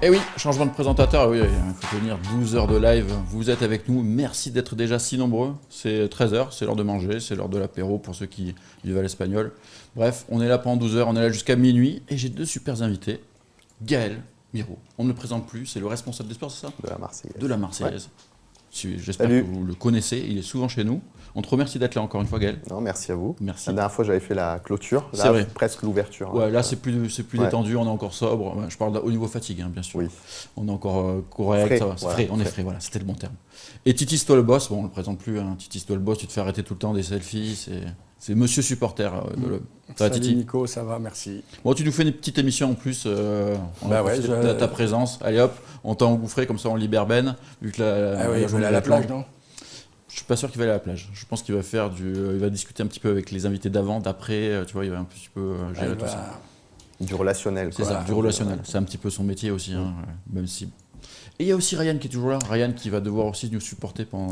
Et oui, changement de présentateur, oui, il faut tenir 12 heures de live, vous êtes avec nous, merci d'être déjà si nombreux, c'est 13 heures, c'est l'heure de manger, c'est l'heure de l'apéro pour ceux qui vivent à l'espagnol. Bref, on est là pendant 12 heures, on est là jusqu'à minuit, et j'ai deux super invités, Gaël Miro, on ne le présente plus, c'est le responsable des sports, c'est ça? De la Marseillaise. De la Marseillaise. Ouais. J'espère que vous le connaissez, il est souvent chez nous. On te remercie d'être là encore une fois, Gaël. Non, merci à vous. Merci. La dernière fois, j'avais fait la clôture. Là, C'est vrai. presque l'ouverture. Ouais, là, c'est plus Ouais. détendu, on est encore sobre. Ouais, je parle au niveau fatigue, hein, bien sûr. Oui. On est encore correct, Frais, ça va, c'est voilà, frais, on est frais. frais, voilà, c'était le bon terme. Et Titis, toi le boss, bon, on le présente plus, hein. Titis, toi le boss, tu te fais arrêter tout le temps des selfies, c'est monsieur supporter. Ça va, Salut Titi? Nico, ça va, merci. Bon, tu nous fais une petite émission en plus, on va Bah ouais, profiter de ta présence. Allez hop, on t'a engouffré, comme ça on libère Ben, vu que Ah oui, il journée à la va être longue. plage, non? Je suis pas sûr qu'il va aller à la plage. Je pense qu'il va faire il va discuter un petit peu avec les invités d'avant, d'après, tu vois, il va un petit peu gérer il tout va- ça. Du relationnel. C'est quoi. ça, du relationnel. C'est un petit peu son métier aussi, hein, même si. Et il y a aussi Ryan qui est toujours là. Ryan qui va devoir aussi nous supporter pendant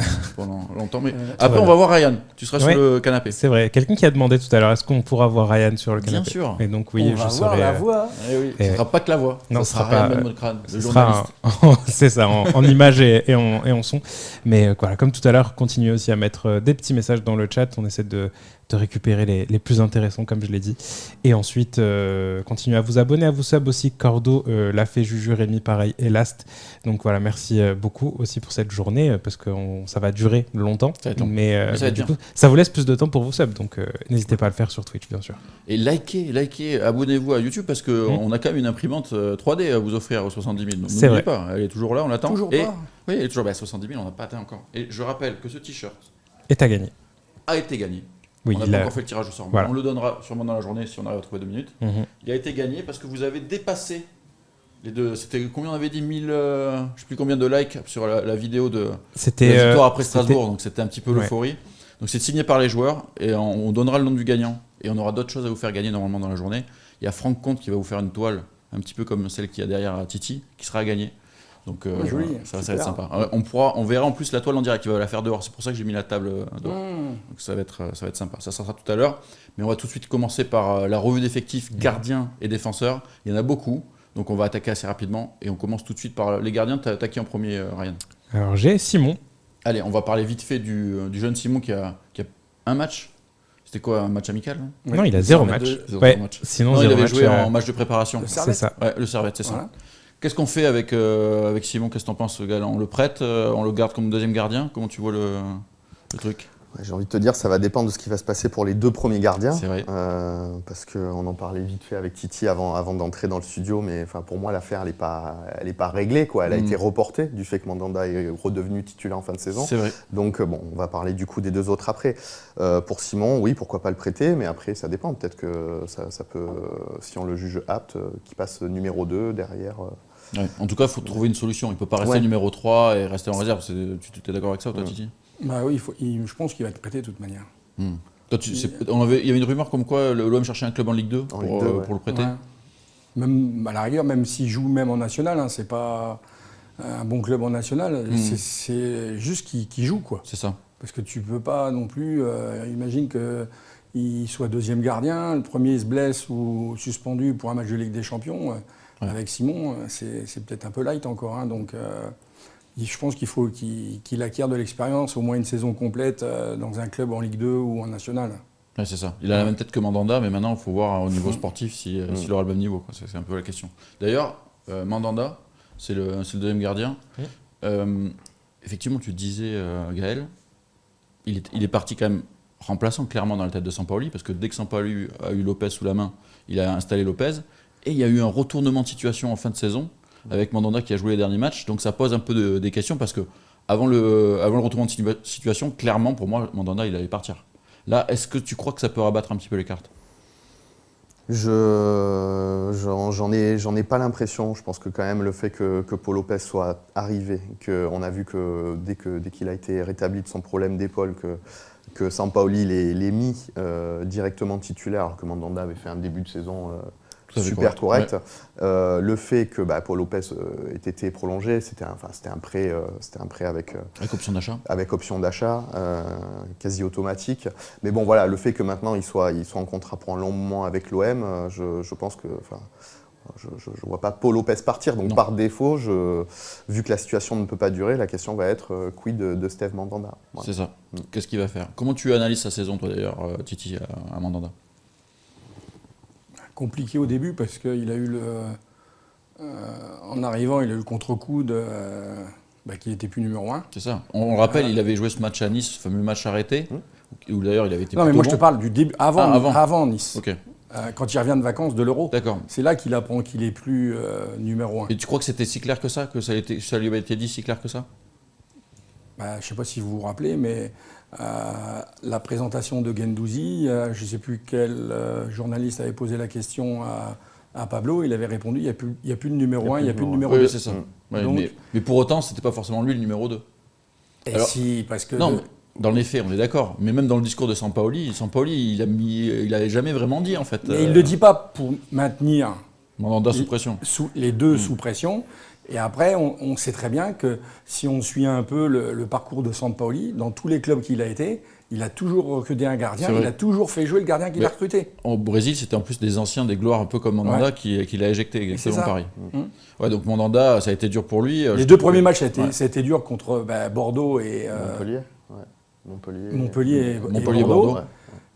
longtemps. Mais après, on va voir Ryan. Tu seras Ouais. sur le canapé. C'est vrai. Quelqu'un qui a demandé tout à l'heure, est-ce qu'on pourra voir Ryan sur le Bien canapé? sûr. Et donc oui, On je va voir serai. la voix. Eh oui, Et- ce sera pas que la voix. Non, ça ce sera Ryan pas- Benmocrane, le Ce journaliste. sera c'est ça, en images et en son. Mais voilà, comme tout à l'heure, continuez aussi à mettre des petits messages dans le chat. On essaie de récupérer les plus intéressants, comme je l'ai dit. Et ensuite, continuez à vous abonner, à vous sub aussi. Cordo l'a fait, Juju, Rémi, pareil, et Last. Donc voilà, merci beaucoup aussi pour cette journée, parce que ça va durer longtemps. Ça va être long. Mais ça va être du bien. coup, ça vous laisse plus de temps pour vous sub. Donc n'hésitez pas à le faire sur Twitch, bien sûr. Et likez, abonnez-vous à YouTube parce qu'on a quand même une imprimante 3D à vous offrir aux 70 000. Donc C'est n'oubliez vrai. pas, elle est toujours là, on l'attend. Toujours Et, pas. oui, elle est toujours à 70 000, on n'a pas atteint encore. Et je rappelle que ce t-shirt Et t'as gagné. a été gagné. Oui, On n'a il pas a- encore fait le tirage au sort. Voilà. On le donnera sûrement dans la journée si on arrive à trouver 2 minutes. Mhm. Il a été gagné parce que vous avez dépassé les deux. C'était combien on avait dit 1000, je sais plus combien de likes sur la vidéo de C'était la victoire après c'était- Strasbourg. Donc c'était un petit peu Ouais. l'euphorie. Donc c'est signé par les joueurs et on donnera le nom du gagnant. Et on aura d'autres choses à vous faire gagner normalement dans la journée. Il y a Franck Comte qui va vous faire une toile un petit peu comme celle qu'il y a derrière Titi qui sera à gagner. Donc Joli, ça va super. être sympa. On verra en plus la toile en direct. Il va la faire dehors. C'est pour ça que j'ai mis la table dehors. Donc ça va être sympa. Ça sera tout à l'heure. Mais on va tout de suite commencer par la revue d'effectifs gardiens et défenseurs. Il y en a beaucoup. Donc on va attaquer assez rapidement. Et on commence tout de suite par les gardiens. T'as qui en premier, Ryan? Alors j'ai Simon. Allez, on va parler vite fait du jeune Simon qui a un match. C'était quoi, un match amical, hein? Oui. Non, il a zéro Ça va match. de- Zéro Ouais, match. sinon Non, il zéro avait match. joué en match de préparation. Le C'est Servette. ça. Ouais, le Servette, c'est ça. Voilà. Qu'est-ce qu'on fait avec Simon? Qu'est-ce que t'en penses, Gaël? On le prête? On le garde comme deuxième gardien? Comment tu vois le truc? Ouais, j'ai envie de te dire, ça va dépendre de ce qui va se passer pour les deux premiers gardiens. C'est vrai. Parce qu'on en parlait vite fait avec Titi avant d'entrer dans le studio, mais pour moi, l'affaire, elle n'est pas réglée, quoi. Elle a été reportée du fait que Mandanda est redevenu titulaire en fin de saison. C'est vrai. Donc, on va parler du coup des deux autres après. Pour Simon, oui, pourquoi pas le prêter, mais après, ça dépend. Peut-être que ça peut, si on le juge apte, qu'il passe numéro 2 derrière. Ouais. En tout cas, il faut trouver une solution. Il ne peut pas rester Ouais. numéro 3 et rester en réserve. Tu es d'accord avec ça, toi, Titi? Bah oui, je pense qu'il va être prêté de toute manière. Toi, il y avait une rumeur comme quoi l'OM cherchait un club en Ligue 2 En Ligue 2, ouais. pour le prêter. Ouais. Même, à la rigueur, même s'il joue même en national, hein, c'est pas un bon club en national, c'est juste qu'il joue, quoi. C'est ça. Parce que tu peux pas non plus, imagine qu'il soit deuxième gardien, le premier se blesse ou suspendu pour un match de Ligue des Champions. Avec Simon, c'est peut-être un peu light encore. Hein, donc je pense qu'il faut qu'il acquiert de l'expérience, au moins une saison complète dans un club en Ligue 2 ou en national. Ouais, c'est ça. Il a la même tête que Mandanda, mais maintenant, il faut voir au niveau sportif s'il aura le même niveau, quoi. C'est un peu la question. D'ailleurs, Mandanda, c'est le deuxième gardien. Effectivement, tu disais, Gaël, il est parti quand même remplaçant clairement dans la tête de Sampaoli, parce que dès que Sampaoli a eu Lopez sous la main, il a installé Lopez. Et il y a eu un retournement de situation en fin de saison, avec Mandanda qui a joué les derniers matchs. Donc ça pose un peu des questions, parce que avant le retournement de situation, clairement, pour moi, Mandanda, il allait partir. Là, est-ce que tu crois que ça peut rabattre un petit peu les cartes? J'en ai pas l'impression. Je pense que quand même le fait que Paul Lopez soit arrivé, qu'on a vu que dès qu'il a été rétabli de son problème d'épaule, que Sampaoli l'ait mis directement titulaire, alors que Mandanda avait fait un début de saison super correct. Ouais. Le fait que Paul Lopez ait été prolongé, c'était un prêt avec option d'achat. Avec option d'achat, quasi automatique. Mais bon, voilà, le fait que maintenant il soit en contrat pour un long moment avec l'OM, je pense que je ne vois pas Paul Lopez partir. Donc par défaut, vu que la situation ne peut pas durer, la question va être quid de Steve Mandanda. Ouais. C'est ça. Qu'est-ce qu'il va faire? Comment tu analyses sa saison, toi d'ailleurs, Titi, à Mandanda? Compliqué au début parce qu'il a eu en arrivant, il a eu le contre-coup qui n'était plus numéro 1. C'est ça. On le rappelle, il avait joué ce match à Nice, ce fameux match arrêté, où d'ailleurs il avait été. Non, mais moi je te parle du début, avant Nice. Ok. Quand il revient de vacances de l'Euro. D'accord. C'est là qu'il apprend qu'il est plus numéro 1. Et tu crois que c'était si clair que ça, que ça lui avait été dit si clair que ça? Je ne sais pas si vous vous rappelez, mais la présentation de Guendouzi, je ne sais plus quel journaliste avait posé la question à Pablo, il avait répondu il n'y a plus de numéro 1, il n'y a plus de numéro 2. Oui, c'est ça. Ouais, donc, mais pour autant, ce n'était pas forcément lui le numéro 2. Alors, si, parce que... Non, dans les faits, on est d'accord. Mais même dans le discours de Sampaoli, il n'avait jamais vraiment dit, en fait. Mais il ne le dit pas pour maintenir Mandanda sous pression. Les deux sous pression. Et après, on sait très bien que si on suit un peu le parcours de Sampaoli, dans tous les clubs qu'il a été, il a toujours recruté un gardien, il a toujours fait jouer le gardien qu'il a recruté. Au Brésil, c'était en plus des anciens, des gloires un peu comme Mandanda qui l'a éjecté selon Paris. Ouais, donc Mandanda, ça a été dur pour lui. Les deux premiers matchs, ça a été dur contre Bordeaux et Montpellier et Bordeaux.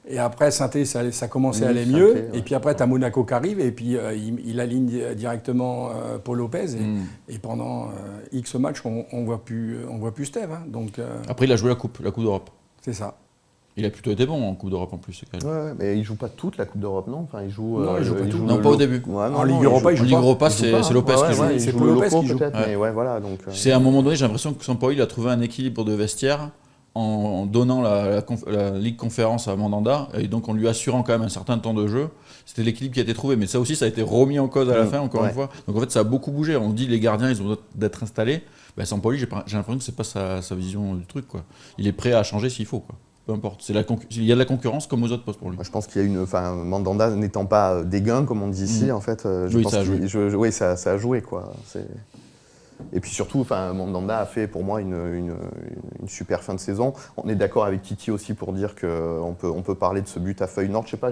Et après, Saint-Étienne, ça commençait à aller mieux. Et puis après, tu as Monaco qui arrive. Et puis, il aligne directement Paul Lopez. Et pendant X matchs, on ne voit plus Steve. Hein. Donc, après, il a joué la Coupe d'Europe. C'est ça. Il a plutôt été bon en Coupe d'Europe en plus. Ouais, mais il ne joue pas toute la Coupe d'Europe, non? Enfin, il joue. Non, il joue pas tout. Non, pas au début. En Ligue Europa, il joue pas. En Ligue Europa, c'est Lopez qui joue. C'est Paul Lopez qui joue. Mais voilà, donc. C'est à un moment donné, j'ai l'impression que Sampaoli a trouvé un équilibre de vestiaire en donnant la Ligue Conférence à Mandanda et donc en lui assurant quand même un certain temps de jeu. C'était l'équilibre qui a été trouvé, mais ça aussi, ça a été remis en cause à la fin, encore une fois. Donc en fait, ça a beaucoup bougé. On dit les gardiens, ils ont besoin d'être installés. Sampaoli, j'ai l'impression que c'est pas sa vision du truc, quoi. Il est prêt à changer s'il faut, quoi. Peu importe. Il y a de la concurrence comme aux autres postes pour lui. Je pense qu'il y a Mandanda n'étant pas dégain, comme on dit ici, en fait, ça a joué, quoi. Et puis surtout, Mandanda a fait pour moi une super fin de saison. On est d'accord avec Titi aussi pour dire qu'on peut parler de ce but à Feyenoord. Je sais pas,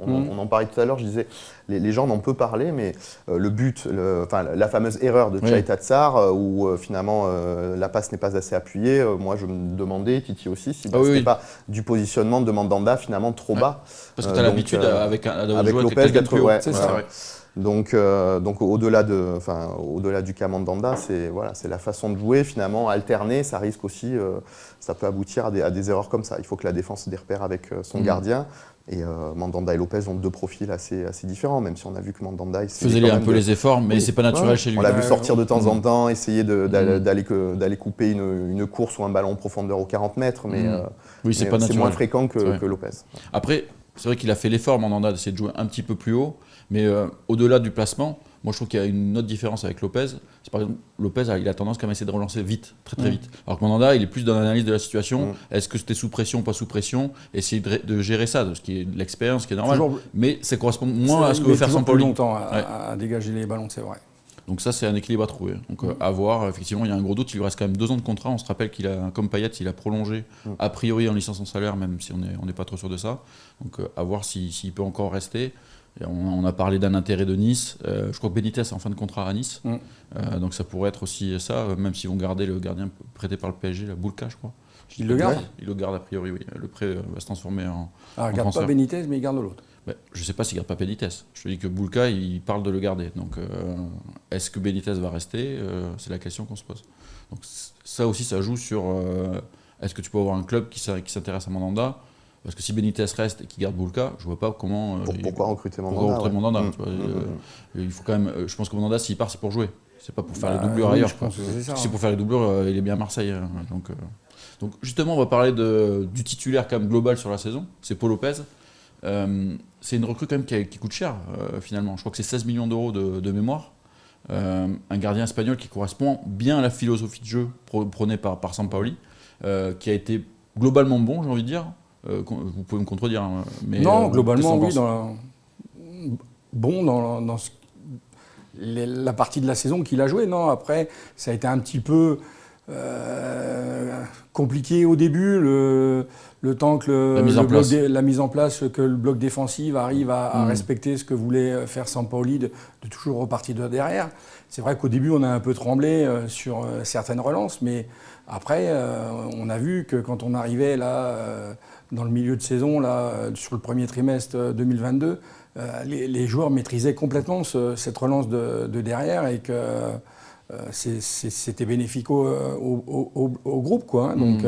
on en parlait tout à l'heure, je disais, les gens n'en peuvent parler, mais le but, la fameuse erreur de Tchai Tatsar, où finalement la passe n'est pas assez appuyée, moi je me demandais, Titi aussi, si ce n'était pas du positionnement de Mandanda finalement trop bas. Parce que tu as l'habitude avec Lopez d'être plus haut. C'est ça, ouais. Donc au-delà du cas Mandanda, c'est la façon de jouer finalement alternée. Ça risque aussi, ça peut aboutir à des erreurs comme ça. Il faut que la défense ait des repères avec son gardien. Et Mandanda et Lopez ont deux profils assez différents, même si on a vu que Mandanda faisait un peu les efforts, mais c'est pas naturel chez lui. On l'a vu sortir de temps en temps, essayer d'aller couper une course ou un ballon en profondeur aux 40 mètres, mais c'est moins fréquent que Lopez. Après, c'est vrai qu'il a fait l'effort, Mandanda, d'essayer de jouer un petit peu plus haut. Mais au-delà du placement, moi je trouve qu'il y a une autre différence avec Lopez. C'est par exemple, Lopez il a tendance quand même à essayer de relancer vite, très vite. Alors que Mandanda, il est plus dans l'analyse de la situation. Est-ce que c'était sous pression, pas sous pression? Essayer de gérer ça, ce qui est de l'expérience, ce qui est normal. Mais ça correspond moins à ce que veut faire Sampaoli. Il met toujours plus longtemps à dégager les ballons, c'est vrai. Donc ça, c'est un équilibre à trouver. Donc à voir, effectivement, il y a un gros doute. Il lui reste quand même 2 ans de contrat. On se rappelle qu'il a, comme Payet, il a prolongé a priori en licence en salaire, même si on n'est pas trop sûr de ça. Donc à voir s'il peut encore rester. Et on a parlé d'un intérêt de Nice. Je crois que Benitez est en fin de contrat à Nice. Donc ça pourrait être aussi ça, même s'ils vont garder le gardien prêté par le PSG, la Boulka, je crois. Il le garde? Il le garde a priori, oui. Le prêt va se transformer en il ne garde pas Benitez, mais il garde l'autre. Je ne sais pas s'il ne garde pas Benitez. Je te dis que Boulka, il parle de le garder. Donc est-ce que Benitez va rester? C'est la question qu'on se pose. Donc ça aussi, ça joue sur est-ce que tu peux avoir un club qui s'intéresse à Mandanda? Parce que si Benitez reste et qu'il garde Boulka, je ne vois pas comment. Pourquoi recruter Mandanda? Il faut quand même. Je pense que Mandanda, s'il part, c'est pour jouer. C'est pas pour faire les doublures ailleurs. Si c'est pour faire les doublures, il est bien à Marseille. Donc justement, on va parler du titulaire quand même global sur la saison. C'est Paul Lopez. C'est une recrue quand même qui coûte cher finalement. Je crois que c'est 16 millions d'euros de mémoire. Un gardien espagnol qui correspond bien à la philosophie de jeu prônée par Sampaoli, qui a été globalement bon, j'ai envie de dire. Vous pouvez me contredire. Mais, non, globalement, oui. Dans la partie de la saison qu'il a joué. Non, après, ça a été un petit peu compliqué au début, le temps que la mise en place, que le bloc défensif arrive à respecter ce que voulait faire Sampaoli, de toujours repartir de derrière. C'est vrai qu'au début, on a un peu tremblé sur certaines relances, mais après, on a vu que quand on arrivait là, dans le milieu de saison, là, sur le premier trimestre 2022, les joueurs maîtrisaient complètement cette relance de derrière et que c'était bénéfique au groupe, quoi. Donc,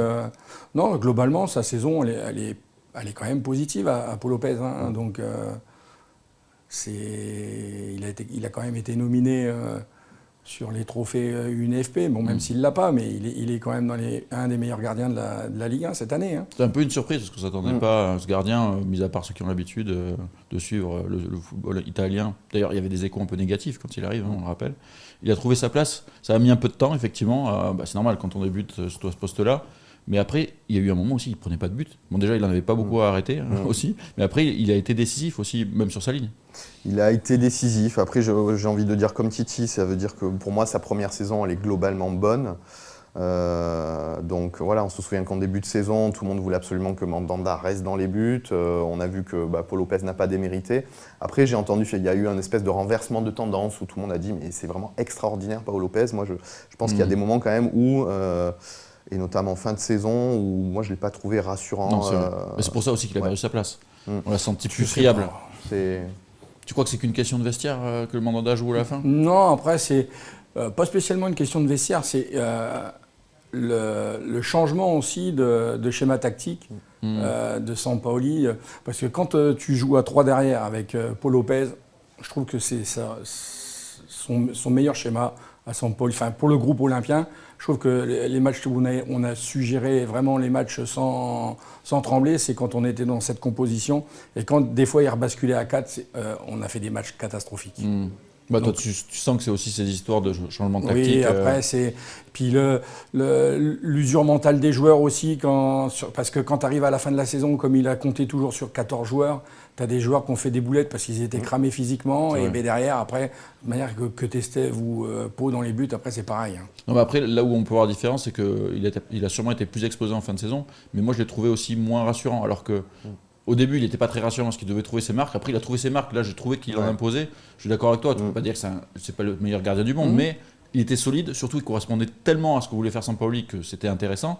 non, globalement, sa saison, elle est quand même positive à Paul Lopez. Hein. Donc, il a quand même été nominé sur les trophées UNFP. Bon, même s'il ne l'a pas, mais il est quand même un des meilleurs gardiens de la Ligue 1 cette année. Hein. C'est un peu une surprise parce qu'on ne s'attendait pas à ce gardien, mis à part ceux qui ont l'habitude de suivre le football italien. D'ailleurs, il y avait des échos un peu négatifs quand il arrive, on le rappelle. Il a trouvé sa place. Ça a mis un peu de temps, effectivement. C'est normal quand on débute sur ce poste-là. Mais après, il y a eu un moment aussi, il ne prenait pas de but. Bon, déjà, il n'en avait pas beaucoup à arrêter aussi. Mais après, il a été décisif aussi, même sur sa ligne. Il a été décisif. Après, j'ai envie de dire comme Titi, ça veut dire que pour moi, sa première saison, elle est globalement bonne. Donc voilà, on se souvient qu'en début de saison, tout le monde voulait absolument que Mandanda reste dans les buts. On a vu que Paul Lopez n'a pas démérité. Après, j'ai entendu qu'il y a eu un espèce de renversement de tendance où tout le monde a dit mais c'est vraiment extraordinaire Paul Lopez. Moi, je pense qu'il y a des moments quand même où, et notamment en fin de saison, où moi je ne l'ai pas trouvé rassurant. Non, c'est pour ça aussi qu'il a perdu sa place. On l'a senti plus friable. Tu crois que c'est qu'une question de vestiaire que le Mandanda joue à la fin ? Non, après c'est pas spécialement une question de vestiaire, c'est le changement aussi de schéma tactique de Sampaoli. Parce que quand tu joues à 3 derrière avec Paul Lopez, je trouve que c'est son meilleur schéma à Sampaoli. Enfin, pour le groupe olympien, je trouve que les matchs où on a suggéré vraiment les matchs sans trembler, c'est quand on était dans cette composition. Et quand des fois il rebasculait à 4, on a fait des matchs catastrophiques. Bah, toi, tu sens que c'est aussi ces histoires de changement de tactique. Oui, après, c'est. Puis l'usure mentale des joueurs aussi, parce que quand tu arrives à la fin de la saison, comme il a compté toujours sur 14 joueurs, tu as des joueurs qui ont fait des boulettes parce qu'ils étaient cramés physiquement. Et ben derrière, après, de manière que Testev ou Pau dans les buts, après, c'est pareil. Hein. Non, mais après, là où on peut voir la différence, c'est qu'il a sûrement été plus exposé en fin de saison, mais moi, je l'ai trouvé aussi moins rassurant, alors que. Au début, il n'était pas très rassurant parce qu'il devait trouver ses marques. Après, il a trouvé ses marques. Là, j'ai trouvé qu'il en imposait. Je suis d'accord avec toi. Tu ne peux pas dire que c'est pas le meilleur gardien du monde, mais il était solide. Surtout, il correspondait tellement à ce que voulait faire Sampaoli que c'était intéressant.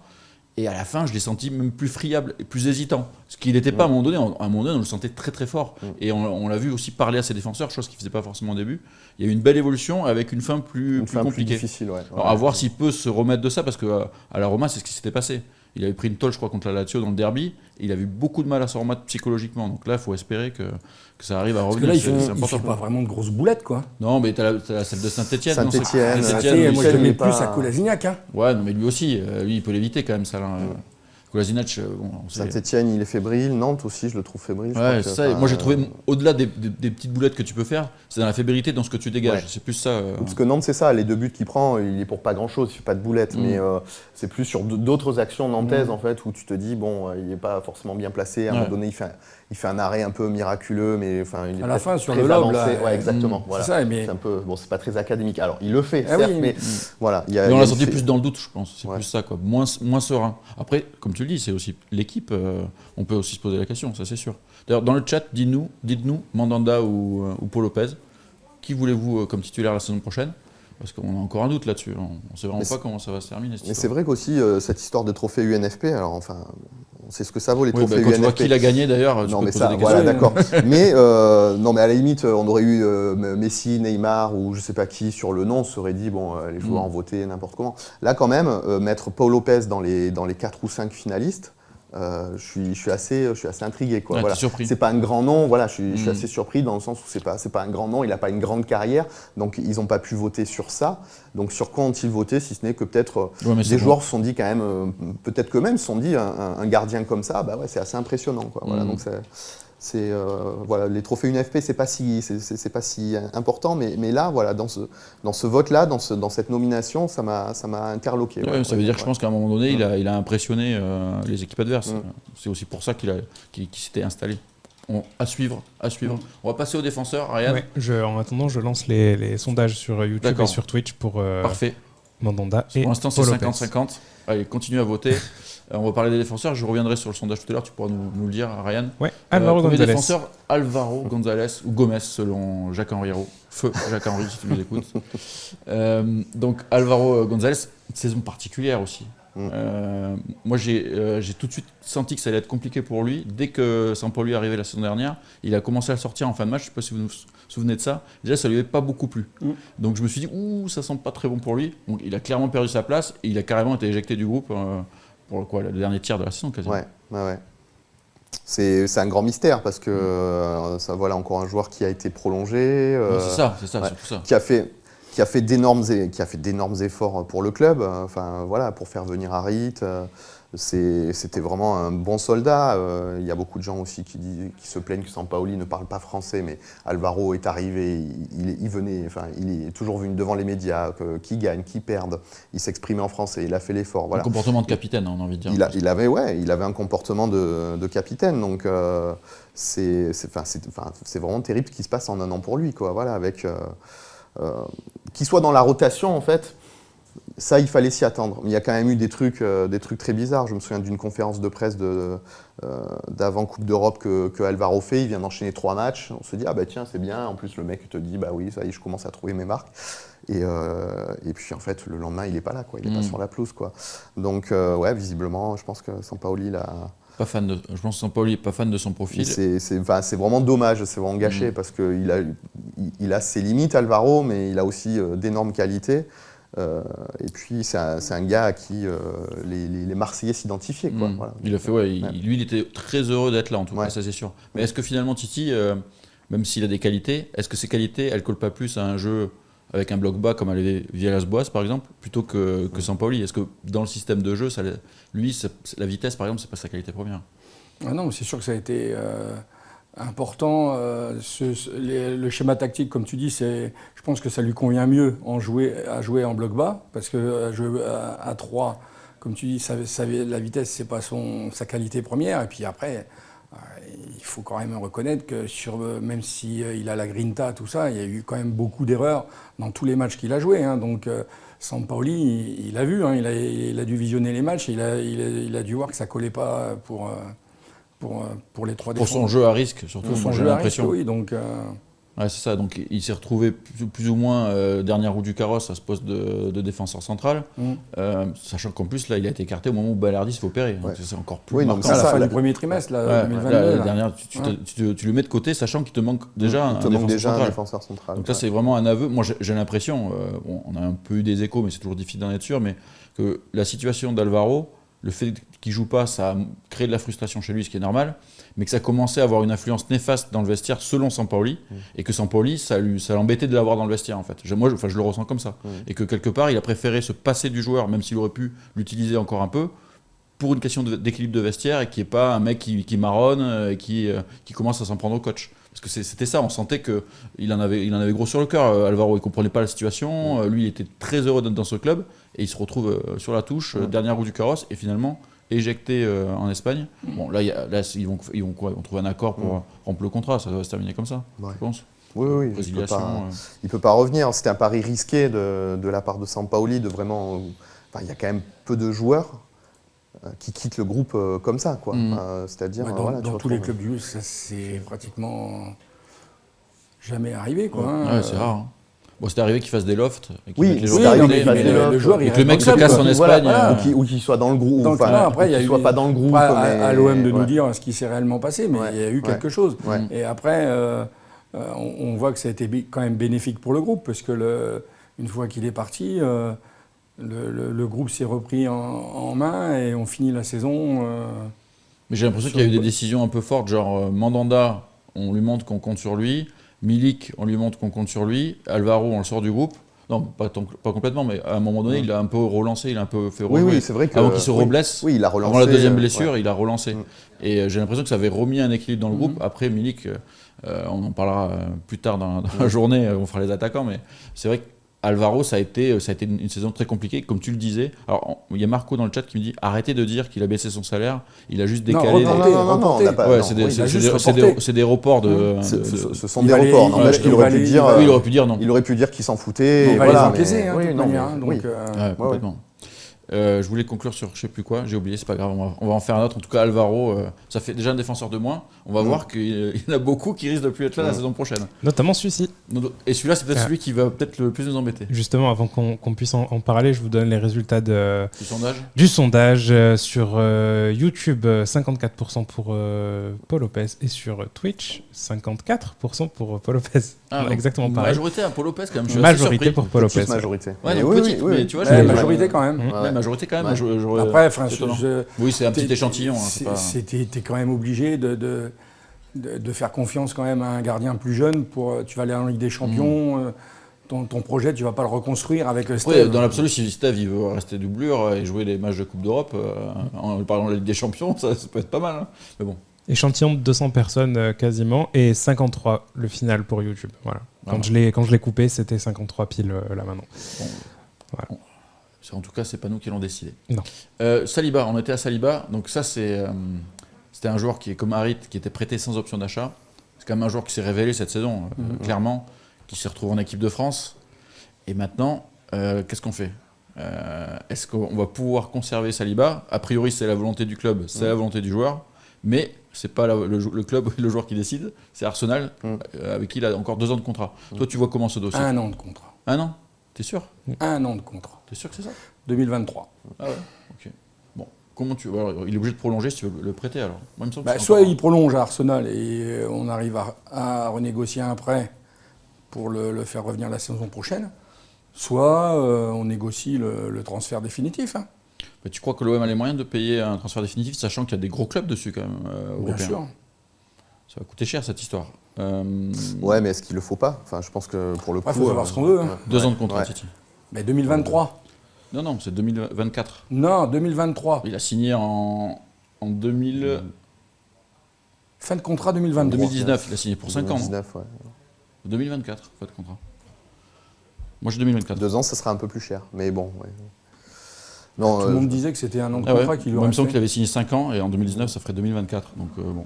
Et à la fin, je l'ai senti même plus friable et plus hésitant. Ce qu'il n'était pas à un moment donné. À un moment donné, on le sentait très très fort. Et on l'a vu aussi parler à ses défenseurs, chose qu'il ne faisait pas forcément au début. Il y a eu une belle évolution avec une fin plus compliquée. Plus difficile, Alors, à voir s'il peut se remettre de ça, parce qu'à la Roma, c'est ce qui s'était passé. Il avait pris une tôle, je crois, contre la Lazio dans le derby. Et il a eu beaucoup de mal à se remettre psychologiquement. Donc là, il faut espérer que ça arrive à revenir. Parce que là, il ne fait pas vraiment de grosses boulettes, quoi. Non, mais tu as celle de Saint-Etienne. Saint-Etienne, moi, je le mets plus à Kolasinac. Hein. Ouais, non, mais lui aussi, lui, il peut l'éviter quand même, ça. Kolasinac, Saint-Etienne, il est fébrile. Nantes aussi, je le trouve fébrile. Ouais, c'est ça. Moi, j'ai trouvé, au-delà des petites boulettes que tu peux faire, c'est dans la fébrilité, dans ce que tu dégages. Ouais. C'est plus ça. Parce que Nantes, c'est ça. Les 2 buts qu'il prend, il est pour pas grand-chose. Il fait pas de boulettes. Mais c'est plus sur d'autres actions nantaises, en fait, où tu te dis, bon, il n'est pas forcément bien placé. À un moment donné, il fait un arrêt un peu miraculeux, mais enfin, il est à la fin, sur très le lob, avancé. Ouais, exactement. Voilà. C'est ça, mais... C'est un peu, bon, c'est pas très académique. Alors, il le fait, certes, mais voilà. On l'a senti plus dans le doute, je pense. C'est plus ça, quoi. Moins serein. Après, comme tu le dis, c'est aussi l'équipe. On peut aussi se poser la question, ça c'est sûr. D'ailleurs, dans le chat, dites-nous, Mandanda ou Paul Lopez, qui voulez-vous comme titulaire la saison prochaine ? Parce qu'on a encore un doute là-dessus. On ne sait vraiment pas comment ça va se terminer. Mais c'est vrai qu'aussi, cette histoire de trophée UNFP, alors enfin, on sait ce que ça vaut les trophées quand UNFP. Tu vois qui l'a gagné d'ailleurs, tu peux poser des questions. Voilà, d'accord. Mais, non, mais à la limite, on aurait eu Messi, Neymar ou je ne sais pas qui sur le nom, on se serait dit, bon, les joueurs ont voté n'importe comment. Là, quand même, mettre Paul Lopez dans les 4 ou 5 finalistes, je suis assez intrigué, quoi. Ouais, voilà. C'est pas un grand nom, voilà, je suis assez surpris dans le sens où c'est pas un grand nom, il n'a pas une grande carrière, donc ils n'ont pas pu voter sur ça. Donc sur quoi ont-ils voté, si ce n'est que peut-être des joueurs se sont dit quand même, peut-être qu'eux-mêmes se sont dit un gardien comme ça, bah ouais, c'est assez impressionnant, quoi. Voilà, donc voilà, les trophées UNFP, c'est pas si important, mais là, voilà, dans ce vote-là, dans cette nomination, ça m'a interloqué. Ouais, ça veut dire que je pense qu'à un moment donné, il a impressionné les équipes adverses. C'est aussi pour ça qu'il s'était installé. À suivre. On va passer aux défenseurs, Ryan. Ouais, en attendant, je lance les sondages sur YouTube et sur Twitch pour Parfait. Mandanda et Pour l'instant, c'est Paul Lopez. 50-50. Allez, continue à voter. On va parler des défenseurs. Je reviendrai sur le sondage tout à l'heure. Tu pourras nous le dire, Ryan. Ouais, Alvaro Premier González. défenseur, Alvaro González, ou Gomez, selon Jacques-Henri Hérault. Feu Jacques-Henri, si tu nous écoutes. Donc, Alvaro González, une saison particulière aussi. Moi, j'ai tout de suite senti que ça allait être compliqué pour lui. Dès que Sampaoli est arrivé la saison dernière, il a commencé à le sortir en fin de match. Je ne sais pas si vous vous souvenez de ça. Déjà, ça ne lui avait pas beaucoup plu. Donc, je me suis dit, ça sent pas très bon pour lui. Donc, il a clairement perdu sa place et il a carrément été éjecté du groupe pour le dernier tiers de la saison, quasiment. Ouais. C'est un grand mystère parce que ça, voilà, encore un joueur qui a été prolongé. C'est ça, surtout ça. Qui a fait d'énormes efforts pour le club, voilà, pour faire venir Harit. C'était vraiment un bon soldat. Il y a beaucoup de gens aussi qui se plaignent que Sampaoli ne parle pas français, mais Alvaro est arrivé, il est toujours venu devant les médias, qui gagne, qui perde. Il s'exprimait en français, il a fait l'effort. Voilà. Un comportement de capitaine, on a envie de dire. Il avait un comportement de capitaine, donc c'est vraiment terrible ce qui se passe en un an pour lui, quoi. Voilà, avec qu'il soit dans la rotation, en fait. Ça, il fallait s'y attendre. Mais il y a quand même eu des trucs très bizarres. Je me souviens d'une conférence de presse d'avant Coupe d'Europe que Alvaro fait. Il vient d'enchaîner 3 matchs. On se dit, ah bah tiens, c'est bien. En plus, le mec te dit, bah oui, ça y est, je commence à trouver mes marques. Et puis, en fait, le lendemain, il n'est pas là, quoi. Il n'est pas sur la pelouse, quoi. Donc, visiblement, je pense que Sampaoli, là... Je pense que Sampaoli n'est pas fan de son profil. C'est vraiment dommage, c'est vraiment gâché parce qu'il a ses limites, Alvaro, mais il a aussi d'énormes qualités. Et puis c'est un gars à qui les Marseillais s'identifiaient. Voilà. Il a fait, lui, il était très heureux d'être là, en tout cas, ça c'est sûr. Mais est-ce que finalement Titi, même s'il a des qualités, est-ce que ces qualités, elles ne collent pas plus à un jeu avec un bloc bas comme avait Villas-Boas par exemple, plutôt que Sampaoli? Est-ce que dans le système de jeu, la vitesse par exemple, c'est pas sa qualité première? Ah non, c'est sûr que ça a été important. Le schéma tactique, comme tu dis, je pense que ça lui convient mieux à jouer en bloc bas, parce que jouer à 3, comme tu dis, la vitesse, c'est pas sa qualité première. Et puis après, il faut quand même reconnaître que même s'il a la grinta, tout ça, il y a eu quand même beaucoup d'erreurs dans tous les matchs qu'il a joués. Donc Sampaoli, il a vu, il a dû visionner les matchs, il a dû voir que ça collait pas pour les 3 défenseurs. Pour son jeu à risque, surtout, j'ai l'impression. Oui, donc... Ouais, c'est ça. Donc il s'est retrouvé plus ou moins dernière roue du carrosse à ce poste de défenseur central, sachant qu'en plus là il a été écarté au moment où Balerdi se fait opérer. Donc c'est encore plus marquant. C'est à la fin du premier trimestre, là, 2022. La dernière, tu le mets de côté, sachant qu'il te manque déjà un défenseur central. Donc là c'est vraiment un aveu. Moi j'ai l'impression, on a un peu eu des échos, mais c'est toujours difficile d'en être sûr, mais que la situation d'Alvaro, le fait qu'il ne joue pas, ça a créé de la frustration chez lui, ce qui est normal, mais que ça commençait à avoir une influence néfaste dans le vestiaire selon Sampaoli, et que Sampaoli, ça l'embêtait de l'avoir dans le vestiaire en fait. Je le ressens comme ça. Et que quelque part, il a préféré se passer du joueur, même s'il aurait pu l'utiliser encore un peu, pour une question d'équilibre de vestiaire, et qui n'est pas un mec qui marronne, et qui commence à s'en prendre au coach. Parce que c'était ça, on sentait qu'il en avait gros sur le cœur. Alvaro, il ne comprenait pas la situation, lui, il était très heureux d'être dans ce club, et il se retrouve sur la touche, dernière roue du carrosse, et finalement éjecté en Espagne. Bon, là, ils vont trouver un accord pour rompre le contrat, ça va se terminer comme ça, je pense. Oui, il ne peut pas revenir. C'était un pari risqué de la part de Sampaoli, de vraiment... il y a quand même peu de joueurs qui quittent le groupe comme ça, quoi. C'est-à-dire... dans tous les clubs du jeu, ça c'est pratiquement jamais arrivé, quoi. Ouais, c'est rare. Bon, c'était arrivé qu'il fasse des lofts. Oui, c'est arrivé qu'il fasse des lofts. Le joueur, que le mec se casse en Espagne. Ou qu'il soit dans le groupe. Après, il ne soit pas dans le groupe. À l'OM de nous dire ce qui s'est réellement passé, mais il y a eu quelque chose. Et après, on voit que ça a été quand même bénéfique pour le groupe, parce que une fois qu'il est parti, le groupe s'est repris en main et on finit la saison. Mais j'ai l'impression qu'il y a eu des décisions un peu fortes, genre Mandanda, on lui montre qu'on compte sur lui. Milik, on lui montre qu'on compte sur lui. Alvaro, on le sort du groupe. Non, pas complètement, mais à un moment donné, il a un peu relancé, il a un peu fait rejouer. Oui, c'est vrai que... Avant qu'il se reblesse, il a relancé, avant la deuxième blessure, il a relancé. Et j'ai l'impression que ça avait remis un équilibre dans le groupe. Après, Milik, on en parlera plus tard dans la journée, on fera les attaquants, mais c'est vrai que Alvaro, ça a été une saison très compliquée, comme tu le disais. Alors, il y a Marco dans le chat qui me dit arrêtez de dire qu'il a baissé son salaire, il a juste décalé. Non, on n'a pas. Ouais, non, c'est des reports ce sont des reports. N'empêche qu'il aurait pu dire. Oui, il aurait pu dire non. Il aurait pu dire qu'il s'en foutait. On Et va voilà, les encaisser, mais- de oui, toute non, manière. mais- Donc, oui. Complètement. Je voulais conclure sur je sais plus quoi, j'ai oublié, c'est pas grave, on va en faire un autre. En tout cas, Alvaro, ça fait déjà un défenseur de moins. On va voir qu'il y en a beaucoup qui risquent de plus être là la saison prochaine. Notamment celui-ci. Et celui-là, c'est peut-être celui qui va peut-être le plus nous embêter. Justement, avant qu'on puisse en parler, je vous donne les résultats Du sondage. du sondage sur YouTube, 54% pour Paul Lopez, et sur Twitch, 54% pour Paul Lopez. Donc, exactement pareil. Majorité à Paul Lopez quand même. Je suis assez Majorité surpris. pour Paul Lopez. Petite majorité. Ouais, Mais donc oui, petite, oui, mais oui. tu vois, Ouais, je- majorité quand même. Ouais, majorité quand même. Ouais. Après, enfin, c'est étonnant. je- Oui, c'est un petit t'es- échantillon. Hein, c'est pas... T'es quand même obligé de faire confiance quand même à un gardien plus jeune. Tu vas aller en Ligue des Champions, ton projet, tu vas pas le reconstruire avec Après, Steve. dans l'absolu, si Steve il veut rester doublure et jouer les matchs de Coupe d'Europe en parlant de la Ligue des Champions, ça peut être pas mal. Hein. Mais bon. Échantillon de 200 personnes quasiment, et 53 le final pour YouTube. Voilà. Quand Voilà. je l'ai coupé, c'était 53 pile là maintenant. Voilà. En tout cas, c'est pas nous qui l'ont décidé. Non. Saliba, on était à Saliba. Donc ça, c'était un joueur qui est comme Harit, qui était prêté sans option d'achat. C'est quand même un joueur qui s'est révélé cette saison, clairement, qui s'est retrouvé en équipe de France. Et maintenant, qu'est-ce qu'on fait Est-ce qu'on va pouvoir conserver Saliba? A priori, c'est la volonté du club, c'est la volonté du joueur. Mais c'est pas le club et le joueur qui décide, c'est Arsenal, avec qui il a encore 2 ans de contrat. Toi, tu vois comment ce dossier? 1 an de contrat. 1 an? T'es sûr? 1 an de contrat. T'es sûr que c'est ça? 2023. Ah ouais, ok. Bon, comment tu... alors, il est obligé de prolonger si tu veux le prêter alors. Moi, il me semble que c'est Soit encore- il prolonge à Arsenal et on arrive à renégocier un prêt pour le faire revenir la saison prochaine, soit on négocie le transfert définitif. Hein. Mais tu crois que l'OM a les moyens de payer un transfert définitif, sachant qu'il y a des gros clubs dessus quand même, Bien européens. sûr. Ça va coûter cher cette histoire. Ouais, mais est-ce qu'il le faut pas? Enfin, je pense que pour le coup. Il faut savoir ce qu'on veut. Hein. 2 ans de contrat, Ouais. Titi. Mais 2023. Non, c'est 2024. Non, 2023. Il a signé en 2000... Fin de contrat en 2023. 2019, il a signé pour 5 ans. non 2019, ouais. 2024, pas de contrat. Moi, j'ai 2024. 2 ans, ça sera un peu plus cher. Mais bon, ouais. Non, Tout le monde disait que c'était un an de Ah ouais. contrat qui lui Moi, il me semble restait. qu'il avait signé 5 ans et en 2019, ça ferait 2024. Donc, bon.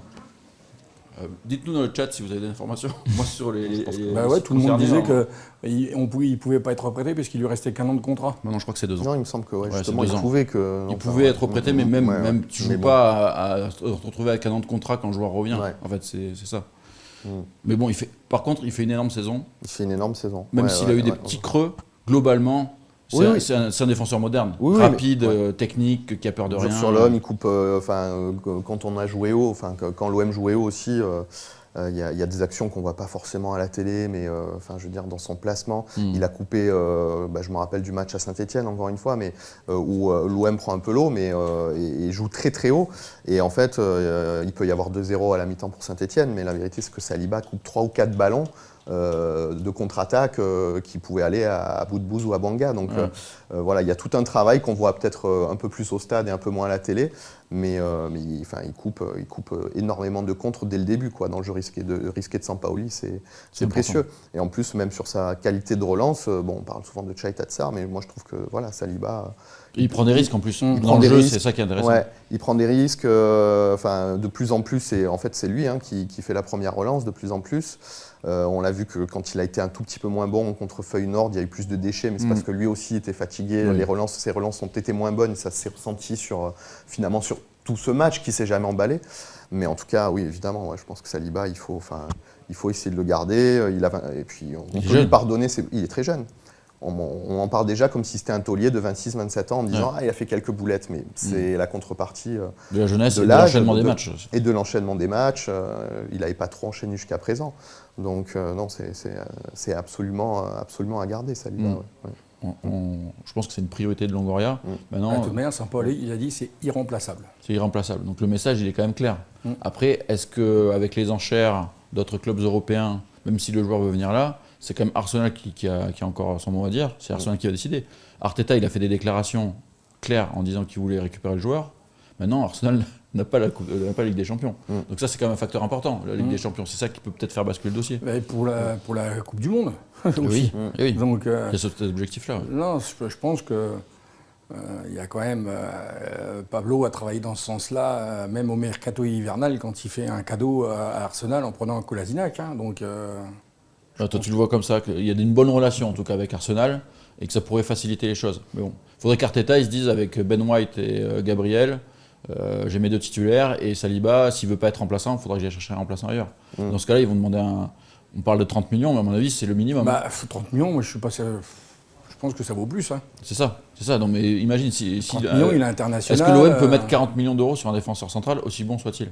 Dites-nous dans le chat si vous avez des informations. Moi, sur les. Bah ouais, tout le monde concernés, disait hein. qu'il pouvait pas être reprêté parce qu'il lui restait qu'un an de contrat. Non, je crois que c'est 2 ans. Non, il me semble que Ouais, justement, c'est il 2 ans. pouvait que. Il pouvait être reprêté, mais même tu Mais joues bon. pas à te retrouver avec un an de contrat quand le joueur revient. Ouais. En fait, c'est ça. Mm. Mais bon, par contre, il fait une énorme saison. Il fait une énorme saison. Même Ouais, s'il ouais, a eu des ouais, petits creux, globalement, Oui, oui. c'est un défenseur moderne. Oui, oui, rapide, mais- technique, qui a peur de Jour rien. sur l'homme, il coupe. Quand on a joué haut, quand l'OM jouait haut aussi, il y a des actions qu'on voit pas forcément à la télé, mais je veux dire dans son placement, il a coupé. Je me rappelle du match à Saint-Étienne encore une fois, mais où l'OM prend un peu l'eau, mais et joue très très haut. Et en fait, il peut y avoir 2-0 à la mi-temps pour Saint-Étienne, mais la vérité c'est que Saliba coupe 3 ou 4 ballons. De contre-attaque qui pouvaient aller à Boudbouz ou à Banga. Donc voilà, il y a tout un travail qu'on voit peut-être un peu plus au stade et un peu moins à la télé, mais il coupe énormément de contres dès le début. Quoi. Dans le jeu risqué de Sampaoli, c'est précieux. Et en plus, même sur sa qualité de relance, on parle souvent de Tchaï Tatsar, mais moi je trouve que voilà, Saliba... Il prend des risques en plus. Il Dans prend le des jeu, risques. c'est ça qui est intéressant. Ouais, il prend des risques. De plus en plus, c'est lui qui fait la première relance, de plus en plus. On l'a vu que quand il a été un tout petit peu moins bon contre Feyenoord, il y a eu plus de déchets, mais c'est parce que lui aussi était fatigué. Oui. Ses relances ont été moins bonnes, et ça s'est ressenti finalement sur tout ce match qui s'est jamais emballé. Mais en tout cas, oui, évidemment, je pense que Saliba, il faut essayer de le garder. Et puis on peut lui pardonner. Il est très jeune. On en parle déjà comme si c'était un taulier de 26-27 ans en disant il a fait quelques boulettes, mais c'est la contrepartie de la jeunesse de et de l'âge, l'enchaînement des matchs. et de l'enchaînement des matchs. Il n'avait pas trop enchaîné jusqu'à présent. Donc non, c'est absolument à garder, Saliba. Je pense que c'est une priorité de Longoria. Maintenant, De toute manière, Sampaoli, il a dit c'est irremplaçable. c'est irremplaçable. Donc le message, il est quand même clair. Après, est-ce qu'avec les enchères d'autres clubs européens, même si le joueur veut venir là, c'est quand même Arsenal qui a encore son mot à dire. C'est Arsenal qui va décider. Arteta, il a fait des déclarations claires en disant qu'il voulait récupérer le joueur. Maintenant, Arsenal n'a pas la Ligue des Champions. Donc ça, c'est quand même un facteur important, la Ligue des Champions. C'est ça qui peut peut-être faire basculer le dossier. Et pour la Coupe du Monde Oui, oui. Donc, il y a cet objectif-là. Ouais. Non, je pense que il y a quand même Pablo a travaillé dans ce sens-là, même au mercato hivernal, quand il fait un cadeau à Arsenal en prenant un Kolasinac. Donc, Toi, tu le vois comme ça, qu'il y a une bonne relation en tout cas avec Arsenal et que ça pourrait faciliter les choses. Mais bon, il faudrait qu'Arteta il se dise avec Ben White et Gabriel, j'ai mes 2 titulaires et Saliba, s'il veut pas être remplaçant, il faudra que j'aille chercher un remplaçant ailleurs. Dans ce cas-là, ils vont demander on parle de 30 millions, mais à mon avis, c'est le minimum. 30 millions, moi je suis pas. Je pense que ça vaut plus. Hein. C'est ça. Non, mais imagine si 30 millions, il est international. Est-ce que l'OM peut mettre 40 millions d'euros sur un défenseur central, aussi bon soit-il,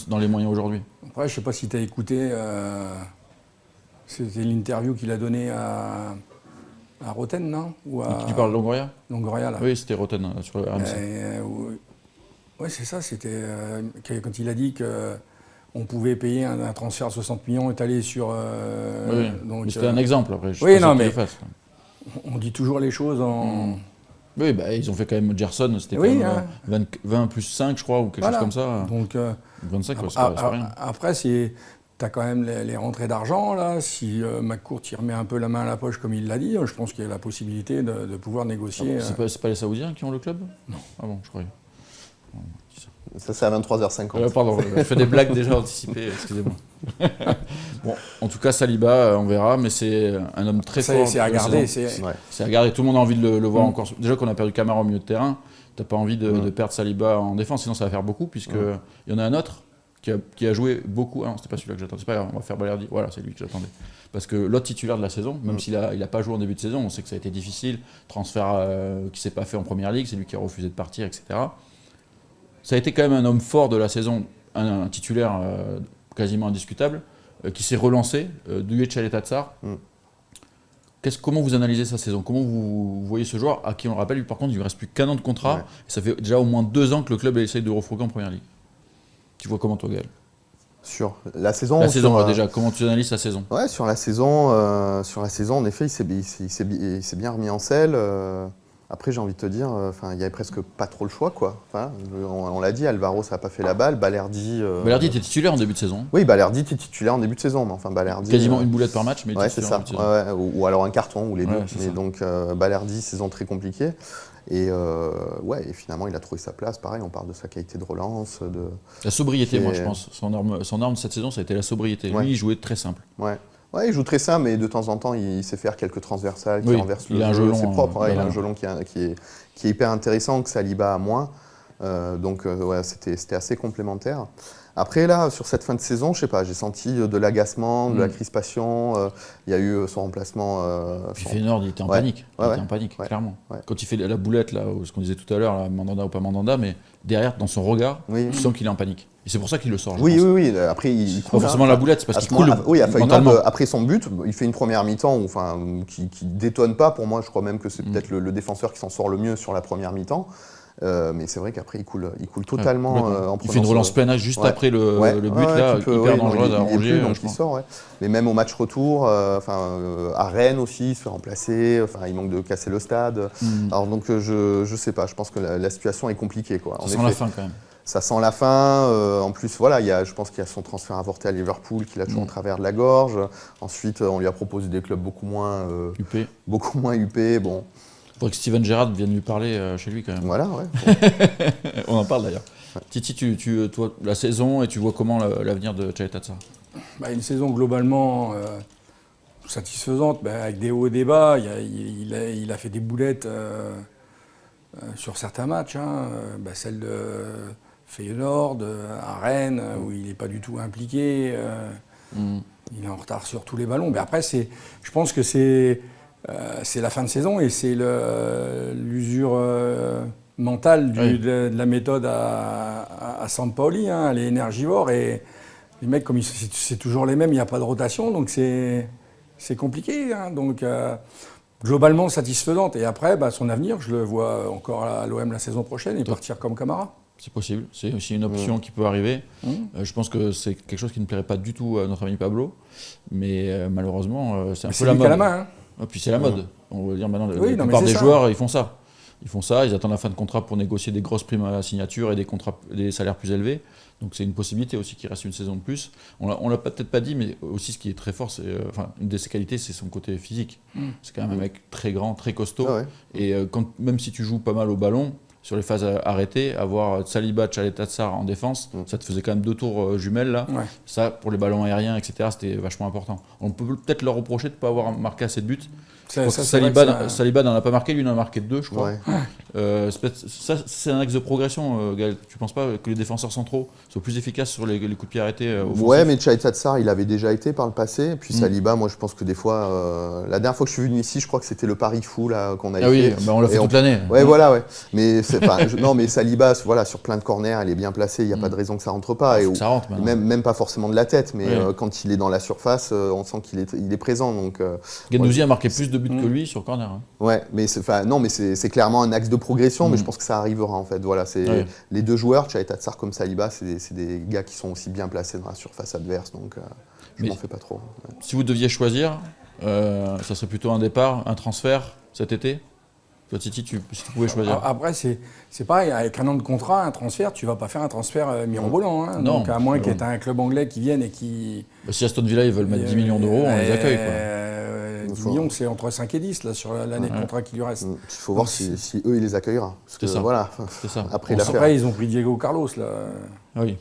dans les moyens aujourd'hui? Après, je sais pas si tu as écouté. C'était l'interview qu'il a donnée à Roten, non? Tu parles de Longoria? Longoria, là. Oui, c'était Roten sur le RMC. Oui, c'est ça. C'était quand il a dit qu'on pouvait payer un transfert de 60 millions étalé sur. Oui, mais c'était un exemple après. Oui, non, mais on dit toujours les choses en. Oui, ils ont fait quand même Gerson, c'était oui, quand même 20 plus 5, je crois, ou quelque chose comme ça. Donc, 25, c'est pas rien. Après, tu as quand même les rentrées d'argent, là. Si McCourt y remet un peu la main à la poche, comme il l'a dit, je pense qu'il y a la possibilité de pouvoir négocier. C'est pas les Saoudiens qui ont le club? Non. Ah bon, je croyais. Ça, c'est à 23h50. Pardon, je fais des blagues déjà anticipées, excusez-moi. Bon, en tout cas, Saliba, on verra, mais c'est un homme très fort. C'est à garder. C'est à garder, tout le monde a envie de le voir encore. Déjà qu'on a perdu Camara au milieu de terrain, t'as pas envie de perdre Saliba en défense, sinon ça va faire beaucoup, puisqu'il y en a un autre qui a joué beaucoup. Ah non, c'était pas celui-là que j'attendais, c'est pas grave, on va faire Balerdi. Voilà, c'est lui que j'attendais. Parce que l'autre titulaire de la saison, même s'il a pas joué en début de saison, on sait que ça a été difficile, transfert qui s'est pas fait en première ligue, c'est lui qui a refusé de partir, etc. Ça a été quand même un homme fort de la saison, un titulaire quasiment indiscutable, qui s'est relancé, Douye Tchaleta-Tsar. Comment vous analysez sa saison? Comment vous voyez ce joueur, à qui on le rappelle, lui, par contre, il ne lui reste plus qu'1 an de contrat, et ça fait déjà au moins 2 ans que le club essaye de refourguer en première ligue. Tu vois comment toi, Gaël? Sur la saison, déjà, comment tu analyses sa saison? Ouais, sur la saison, en effet, il s'est bien remis en selle. Après, j'ai envie de te dire, il n'y avait presque pas trop le choix, quoi. On l'a dit, Alvaro, ça n'a pas fait la balle. Balerdi. Balerdi était titulaire en début de saison. Oui, Balerdi était titulaire en début de saison, mais Balerdi. Quasiment une boulette par match, mais c'est ça. Ou alors un carton, ou les deux. Mais donc, Balerdi, saison très compliquée. Et finalement, il a trouvé sa place. Pareil, on parle de sa qualité de relance. La sobriété, moi, je pense. Son arme de cette saison, ça a été la sobriété. Lui, il jouait très simple. Ouais, il joue très simple, mais de temps en temps, il sait faire quelques transversales qui renversent le jeu. C'est propre. Il a un jeu long qui est hyper intéressant, que Saliba a moins. C'était assez complémentaire. Après, là, sur cette fin de saison, je sais pas, j'ai senti de l'agacement, de la crispation. Il y a eu son remplacement. Puis Feyenoord, il était en panique. Il était en panique, clairement. Ouais. Quand il fait la boulette, là, ce qu'on disait tout à l'heure, Mandanda ou pas Mandanda, mais derrière, dans son regard, tu sens qu'il est en panique. Et c'est pour ça qu'il le sort. Oui. Après, il coule. Pas forcément la boulette, c'est parce qu'il coule. Après son but, il fait une première mi-temps qui détonne pas. Pour moi, je crois même que c'est peut-être le défenseur qui s'en sort le mieux sur la première mi-temps. Mais c'est vrai qu'après, il coule totalement en prenant. Il fait une relance plein âge juste après le but, là, hyper dangereuse à Rongier. Donc il sort, Mais même au match retour, à Rennes aussi, il se fait remplacer. Il manque de casser le stade. Alors donc, je sais pas, je pense que la situation est compliquée, quoi. Ça sent la fin, quand même. Ça sent la fin. En plus, je pense qu'il y a son transfert avorté à Liverpool qu'il a toujours en travers de la gorge. Ensuite, on lui a proposé des clubs beaucoup moins huppés. Bon. Il faudrait que Steven Gerrard vienne lui parler chez lui, quand même. Voilà, On en parle d'ailleurs. Titi, toi, la saison, et tu vois comment l'avenir de Tchaleta-Tsar? Une saison globalement satisfaisante, avec des hauts et des bas. Il a fait des boulettes sur certains matchs. Celle de Feyenoord, à Rennes, où il n'est pas du tout impliqué. Il est en retard sur tous les ballons. Mais après, je pense que c'est la fin de saison et c'est l'usure mentale de la méthode à Sampaoli. Elle est énergivore et les mecs, comme c'est toujours les mêmes, il n'y a pas de rotation, donc c'est compliqué. Donc globalement satisfaisante. Et après, son avenir, je le vois encore à l'OM la saison prochaine et partir comme Camara. C'est possible, c'est aussi une option qui peut arriver. Je pense que c'est quelque chose qui ne plairait pas du tout à notre ami Pablo, mais malheureusement, c'est un peu la mode. À la main, Et puis c'est la mode. On va dire maintenant, la plupart des joueurs, ils font ça. Ils font ça, ils attendent la fin de contrat pour négocier des grosses primes à la signature et des salaires plus élevés. Donc c'est une possibilité aussi qu'il reste une saison de plus. On l'a peut-être pas dit, mais aussi ce qui est très fort, une de ses qualités, c'est son côté physique. C'est quand même un mec très grand, très costaud. Ah ouais. Et même si tu joues pas mal au ballon, sur les phases arrêtées, avoir Saliba, Tchaletatsar en défense, ça te faisait quand même 2 tours jumelles là. Ouais. Ça, pour les ballons aériens, etc., c'était vachement important. On peut peut-être leur reprocher de ne pas avoir marqué assez de buts. Je pense que Saliba n'en a pas marqué, lui il en a marqué 2, je crois. Ouais. C'est un axe de progression, Gaël. Tu ne penses pas que les défenseurs centraux soient plus efficaces sur les coups de pied arrêtés offensifs? Ouais, mais Tchaletatsar, il avait déjà été par le passé. Et puis Saliba, moi je pense que des fois, la dernière fois que je suis venu ici, je crois que c'était le Paris fou là, qu'on avait fait. Ah oui, on l'a fait toute l'année. Ouais, voilà, ouais. Mais non, mais Saliba, voilà, sur plein de corners, il est bien placé. Il n'y a pas de raison que ça rentre pas. Faut que ça rentre maintenant. Même pas forcément de la tête, mais quand il est dans la surface, on sent qu'il est présent. Donc, Guendouzi a marqué plus de buts que lui sur corner. Hein. Ouais, mais c'est clairement un axe de progression, mais je pense que ça arrivera en fait. Voilà, les 2 joueurs, Tchaletatsar comme Saliba, c'est des gars qui sont aussi bien placés dans la surface adverse, donc je m'en fais pas trop. Ouais. Si vous deviez choisir, ça serait plutôt un départ, un transfert cet été? Toi, Titi, si tu pouvais choisir. Après, c'est pareil, avec un an de contrat, un transfert, tu vas pas faire un transfert mirobolant. Hein. Non, donc à moins qu'il y ait un club anglais qui vienne et qui... Si Aston Villa ils veulent mettre 10 millions d'euros, on les accueille. 10 millions, c'est entre 5 et 10 là, sur l'année de contrat qui lui reste. Il faut voir si eux, ils les accueilleront. C'est ça. Voilà. C'est ça. Après, ils ont pris Diego Carlos là. Ah oui.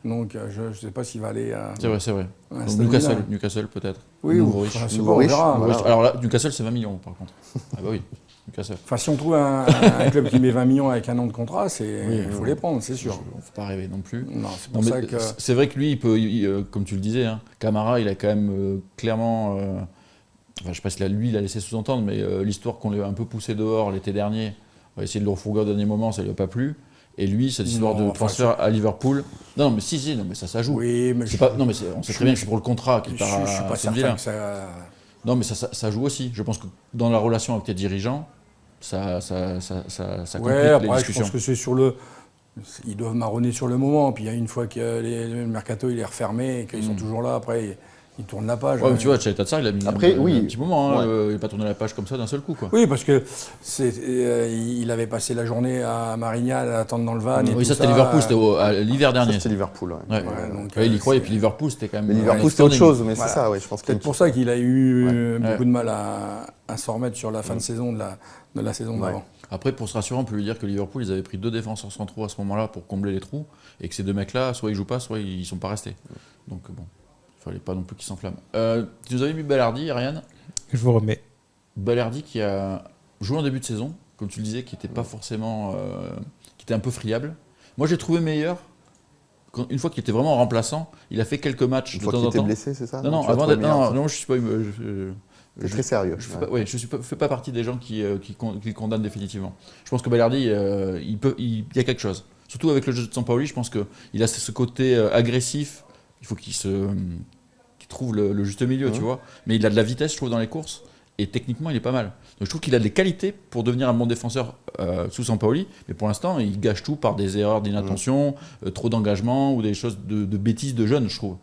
Donc je ne sais pas s'il va aller à... C'est vrai. Donc, Newcastle peut-être. Oui, Nouveau riche. on verra. Voilà. Alors là, Newcastle c'est 20 millions par contre. Ah bah oui, Newcastle. Enfin, si on trouve un club qui met 20 millions avec un an de contrat, il faut les prendre, c'est sûr. Il ne faut pas rêver non plus. Non, c'est pour ça que... C'est vrai que lui, comme tu le disais, hein, Camara, il a quand même clairement... je ne sais pas si lui, il a laissé sous-entendre, mais l'histoire qu'on l'a un peu poussé dehors l'été dernier, on va essayer de le refourguer au dernier moment, ça ne lui a pas plu. Et lui, cette histoire de transfert à Liverpool... Non, mais mais ça joue. Oui, mais on sait très bien que c'est pour le contrat qu'il part à je suis pas Aston certain Villa. que ça... Non, mais ça joue aussi. Je pense que dans la relation avec tes dirigeants, ça complique les après, discussions. je pense que c'est sur le... Ils doivent marronner sur le moment, puis une fois que le mercato il est refermé et qu'ils sont toujours là, après... Il tourne la page. Ouais, mais tu vois, Tchaletatsar, il a mis un petit moment. Ouais. Il n'a pas tourné la page comme ça d'un seul coup. Quoi. Oui, parce que il avait passé la journée à Marignal à attendre dans le van. Oui, ça c'était Liverpool, c'était l'hiver dernier. C'était Liverpool, ouais. Il y croit, et puis Liverpool, c'était quand même. Mais Liverpool, c'était autre chose, mais c'est ça, ouais, je pense. C'est pour ça qu'il a eu beaucoup de mal à se remettre sur la fin de saison de la saison d'avant. Après, pour se rassurer, on peut lui dire que Liverpool, ils avaient pris 2 défenseurs centraux à ce moment-là pour combler les trous, et que ces 2 mecs-là, soit ils jouent pas, soit ils ne sont pas restés. Donc bon. Il ne fallait pas non plus qu'il s'enflamme. Tu nous avais mis Balerdi, Ariane. Je vous remets. Balerdi qui a joué en début de saison, comme tu le disais, qui n'était pas forcément... qui était un peu friable. Moi, j'ai trouvé meilleur. Une fois qu'il était vraiment remplaçant, il a fait quelques matchs de temps en temps. Une fois qu'il était blessé, c'est ça? Non, avant d'être... Non, je suis pas... C'est très sérieux. Je ne fais pas partie des gens qui le condamnent définitivement. Je pense que Balerdi, il y a quelque chose. Surtout avec le jeu de Sampaoli, je pense qu'il a ce côté agressif. Il faut qu'il trouve le juste milieu, tu vois. Mais il a de la vitesse, je trouve, dans les courses. Et techniquement, il est pas mal. Donc je trouve qu'il a des qualités pour devenir un bon défenseur sous Sampaoli. Mais pour l'instant, il gâche tout par des erreurs d'inattention, trop d'engagement ou des choses de bêtises de jeunes, je trouve.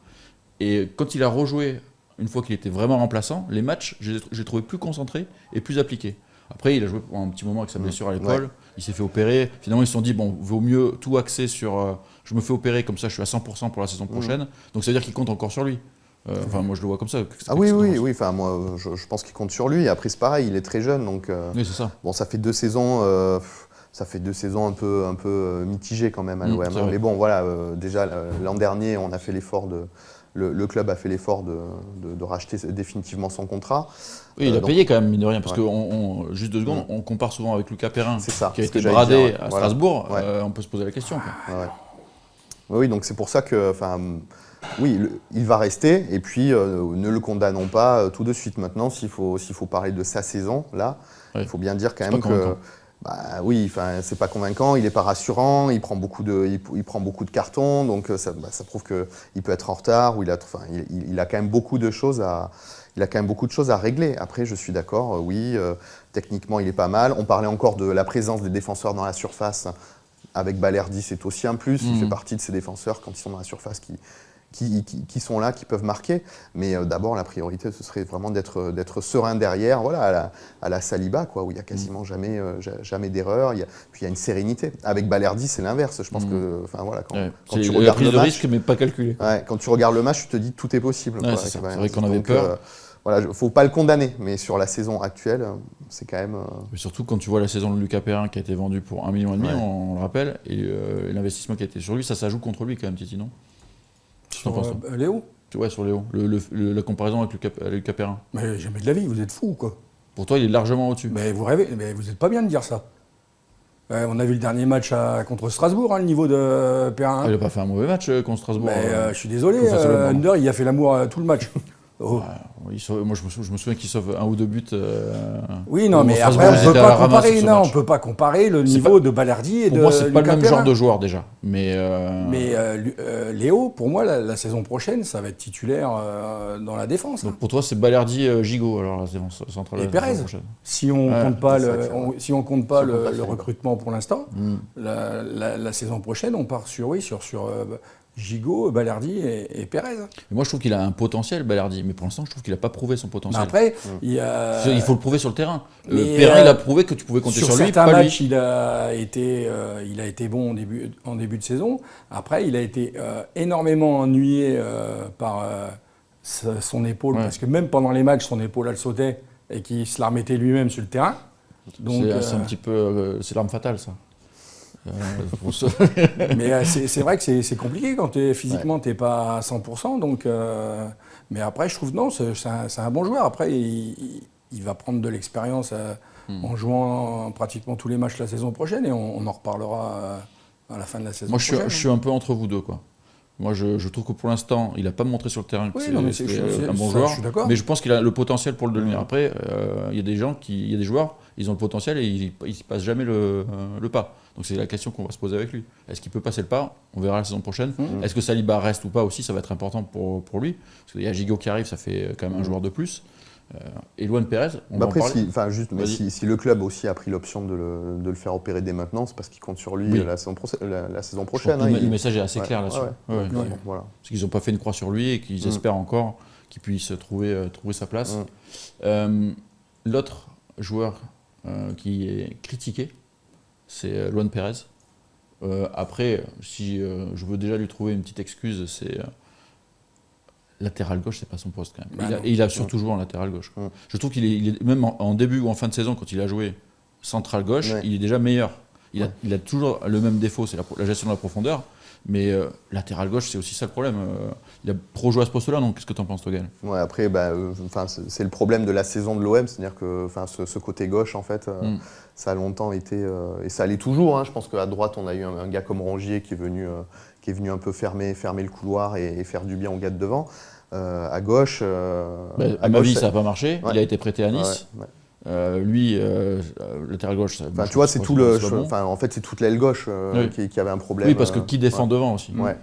Et quand il a rejoué, une fois qu'il était vraiment remplaçant, les matchs, j'ai trouvé plus concentrés et plus appliqués. Après, il a joué pour un petit moment avec sa blessure à l'épaule. Il s'est fait opérer. Finalement, ils se sont dit, bon, vaut mieux tout axer sur... je me fais opérer, comme ça, je suis à 100% pour la saison prochaine. Donc, ça veut dire qu'il compte encore sur lui. Enfin, moi, je le vois comme ça. Oui. Enfin, moi, je pense qu'il compte sur lui. Après, c'est pareil, il est très jeune. Donc, oui, c'est ça. Bon, ça fait 2 saisons... ça fait 2 saisons un peu mitigées quand même à l'OM. Mais bon, voilà, déjà, l'an dernier, on a fait l'effort de... Le club a fait l'effort de racheter définitivement son contrat. Oui, il a payé quand même, mine de rien, parce que, juste 2 secondes, on compare souvent avec Lucas Perrin, qui a été bradé à Strasbourg, on peut se poser la question. Quoi. Oui, donc c'est pour ça que, il va rester, et puis ne le condamnons pas tout de suite. Maintenant, s'il faut parler de sa saison, là, il faut bien dire quand même que... c'est pas convaincant, il n'est pas rassurant, il prend beaucoup de cartons, donc ça prouve qu'il peut être en retard, ou il a quand même beaucoup de choses à régler. Après, je suis d'accord, techniquement il est pas mal. On parlait encore de la présence des défenseurs dans la surface. Avec Balerdi, c'est aussi un plus. Il fait partie de ces défenseurs, quand ils sont dans la surface, qui sont là, qui peuvent marquer. Mais d'abord, la priorité, ce serait vraiment d'être serein derrière, voilà, à la Saliba, quoi, où il n'y a quasiment jamais d'erreur. Puis il y a une sérénité. Avec Balerdi, c'est l'inverse. Je pense que, voilà, quand tu regardes la prise le de match, risque, mais pas calculée. Ouais, quand tu regardes le match, tu te dis tout est possible. Ouais, c'est vrai qu'on avait peur. Voilà, faut pas le condamner, mais sur la saison actuelle, c'est quand même. Mais surtout quand tu vois la saison de Lucas Perrin qui a été vendue pour 1,5 million, on le rappelle, et l'investissement qui a été sur lui, ça joue contre lui quand même, Titi, non? Sur Léo? Ouais, sur Léo. La comparaison avec Lucas Perrin. Mais jamais de la vie, vous êtes fou, quoi. Pour toi, il est largement au-dessus. Mais vous rêvez, mais vous n'êtes pas bien de dire ça. On a vu le dernier match contre Strasbourg, le niveau de Perrin. Il n'a pas fait un mauvais match contre Strasbourg. Mais je suis désolé, Under, il a fait l'amour tout le match. Oh. Moi, je me souviens qu'il sauve 1 ou 2 buts. Oui, non, mais après, on ne peut pas comparer le niveau de Balerdi et de Lucas Perrin. Pour moi, c'est pas le même genre de joueur déjà. Mais Léo, pour moi, la saison prochaine, ça va être titulaire dans la défense. Donc pour toi, c'est Balerdi, Gigot, alors la défense centrale. Et Pérez. Si on ne compte pas le recrutement pour l'instant, la saison prochaine, on part sur Gigot, Balerdi et Pérez. Et moi, je trouve qu'il a un potentiel, Balerdi, mais pour l'instant, je trouve qu'il n'a pas prouvé son potentiel. Après, il faut le prouver sur le terrain. Perrin, il a prouvé que tu pouvais compter sur lui. Sur certains matchs, il a été bon en début de saison. Après, il a été énormément ennuyé par son épaule, parce que même pendant les matchs, son épaule, elle sautait et qu'il se la remettait lui-même sur le terrain. C'est un petit peu... c'est l'arme fatale, ça. Mais c'est vrai que c'est compliqué quand physiquement tu n'es pas à 100%. Donc, mais après, je trouve non, c'est un bon joueur. Après, il va prendre de l'expérience en jouant pratiquement tous les matchs la saison prochaine et on en reparlera à la fin de la saison prochaine. Moi, je suis un peu entre vous deux, quoi. Moi, je trouve que pour l'instant, il n'a pas montré sur le terrain que c'est un bon joueur. Mais je pense qu'il a le potentiel pour le devenir. Après, il y a des joueurs, ils ont le potentiel et ils ne passent jamais le pas. Donc c'est la question qu'on va se poser avec lui. Est-ce qu'il peut passer le pas? On verra la saison prochaine. Est-ce que Saliba reste ou pas aussi? Ça va être important pour lui. Parce qu'il y a Gigot qui arrive, ça fait quand même un joueur de plus. Et Luan Pérez, on va en parler. Si le club aussi a pris l'option de le faire opérer dès maintenant, c'est parce qu'il compte sur lui la saison prochaine. Le message est assez clair là-dessus. Voilà. Parce qu'ils n'ont pas fait une croix sur lui et qu'ils espèrent encore qu'il puisse trouver sa place. L'autre joueur qui est critiqué, c'est Luan Pérez. Après, si je veux déjà lui trouver une petite excuse, c'est... latéral gauche, c'est pas son poste quand même. Il a surtout joué en latéral gauche. Je trouve qu'il est même en début ou en fin de saison, quand il a joué central gauche, il est déjà meilleur. Il a toujours le même défaut, c'est la gestion de la profondeur. Mais latéral gauche, c'est aussi ça le problème. Il a trop joué à ce poste-là, donc qu'est-ce que tu en penses, Togal? Ouais, après, c'est le problème de la saison de l'OM, c'est-à-dire que ce côté gauche, en fait, ça a longtemps été, et ça l'est toujours. Hein. Je pense qu'à droite, on a eu un gars comme Rongier qui est venu un peu fermer le couloir et faire du bien au gars de devant. À gauche... à ma vie, ça n'a pas marché. Il a été prêté à Nice. Lui, latéral gauche. Tu vois, c'est en fait, c'est toute l'aile gauche qui avait un problème. Oui, parce que qui défend devant aussi. Ouais.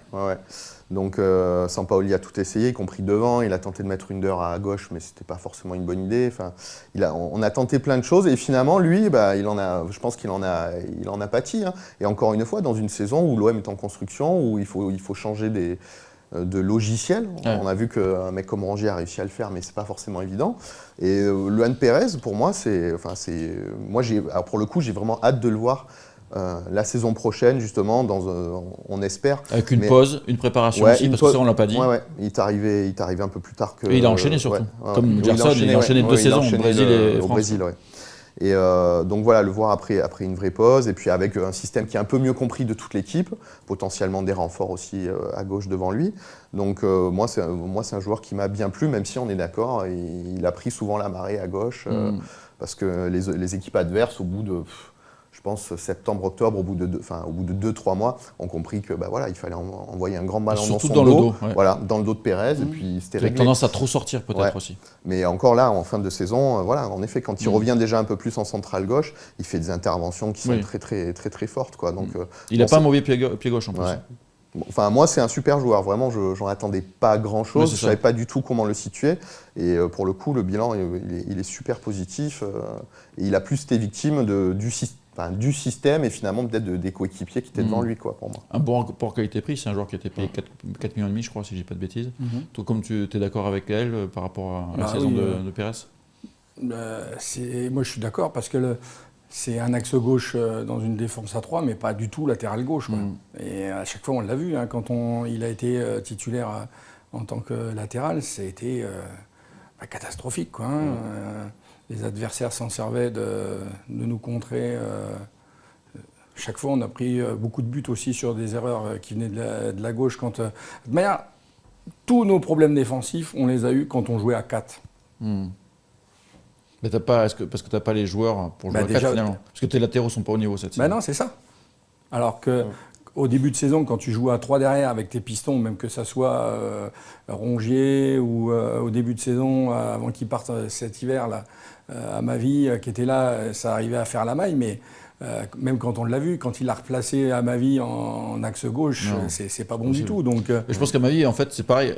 Donc, Sampaoli a tout essayé, y compris devant. Il a tenté de mettre Under à gauche, mais c'était pas forcément une bonne idée. Enfin, on a tenté plein de choses et finalement, lui, je pense qu'il en a pâti. Hein. Et encore une fois, dans une saison où l'OM est en construction, où il faut changer de logiciel. On a vu qu'un mec comme Rongier a réussi à le faire, mais c'est pas forcément évident. Et Luan Pérez, pour moi, pour le coup, j'ai vraiment hâte de le voir la saison prochaine, justement, on espère. Avec une pause, une préparation aussi, parce que ça, on l'a pas dit. Il est arrivé un peu plus tard que... Et il a enchaîné surtout. Comme Gerson, il a enchaîné 2 saisons au Brésil et France. Brésil, Et donc voilà, le voir après une vraie pause, et puis avec un système qui est un peu mieux compris de toute l'équipe, potentiellement des renforts aussi à gauche devant lui. Donc moi, c'est un joueur qui m'a bien plu, même si on est d'accord, il a pris souvent la marée à gauche, parce que les équipes adverses, au bout de... je pense septembre, octobre, au bout de 2-3 mois, ont compris que il fallait envoyer un grand ballon dans son dos, dans le dos de Pérez, et puis c'était réglé. Il a tendance à trop sortir peut-être aussi. Mais encore là, en fin de saison, en effet, quand il revient déjà un peu plus en centrale gauche, il fait des interventions qui sont très très très très fortes, quoi. Donc il n'a pas un mauvais pied gauche en plus. Enfin, moi, c'est un super joueur. Vraiment, j'en attendais pas grand-chose. Je ne savais pas du tout comment le situer. Et pour le coup, le bilan, il est super positif. Et il a plus été victime du système. du système et finalement peut-être des coéquipiers qui étaient devant lui, quoi, pour moi. Un bon rapport qualité-prix, c'est un joueur qui a été payé 4,5 millions, je crois, si je dis pas de bêtises. Toi, comme tu es d'accord avec elle par rapport à la saison de Pérez? Moi, je suis d'accord parce que c'est un axe gauche dans une défense à 3, mais pas du tout latéral gauche, quoi. Et à chaque fois, on l'a vu, hein, quand il a été titulaire en tant que latéral, ça a été catastrophique, quoi, hein. Les adversaires s'en servaient de nous contrer. Chaque fois, on a pris beaucoup de buts aussi sur des erreurs qui venaient de la gauche. De manière, tous nos problèmes défensifs, on les a eus quand on jouait à 4. Mais parce que tu n'as pas les joueurs pour jouer à 4 finalement. Parce que tes latéraux ne sont pas au niveau cette saison. Non, c'est ça. Alors qu'au début de saison, quand tu joues à 3 derrière avec tes pistons, même que ça soit Rongier ou au début de saison, avant qu'il parte cet hiver, là, à ma vie, qui était là, ça arrivait à faire la maille, mais même quand on l'a vu, quand il a replacé à ma vie en axe gauche, c'est pas bon du tout. Donc, je pense qu'à ma vie, en fait, c'est pareil.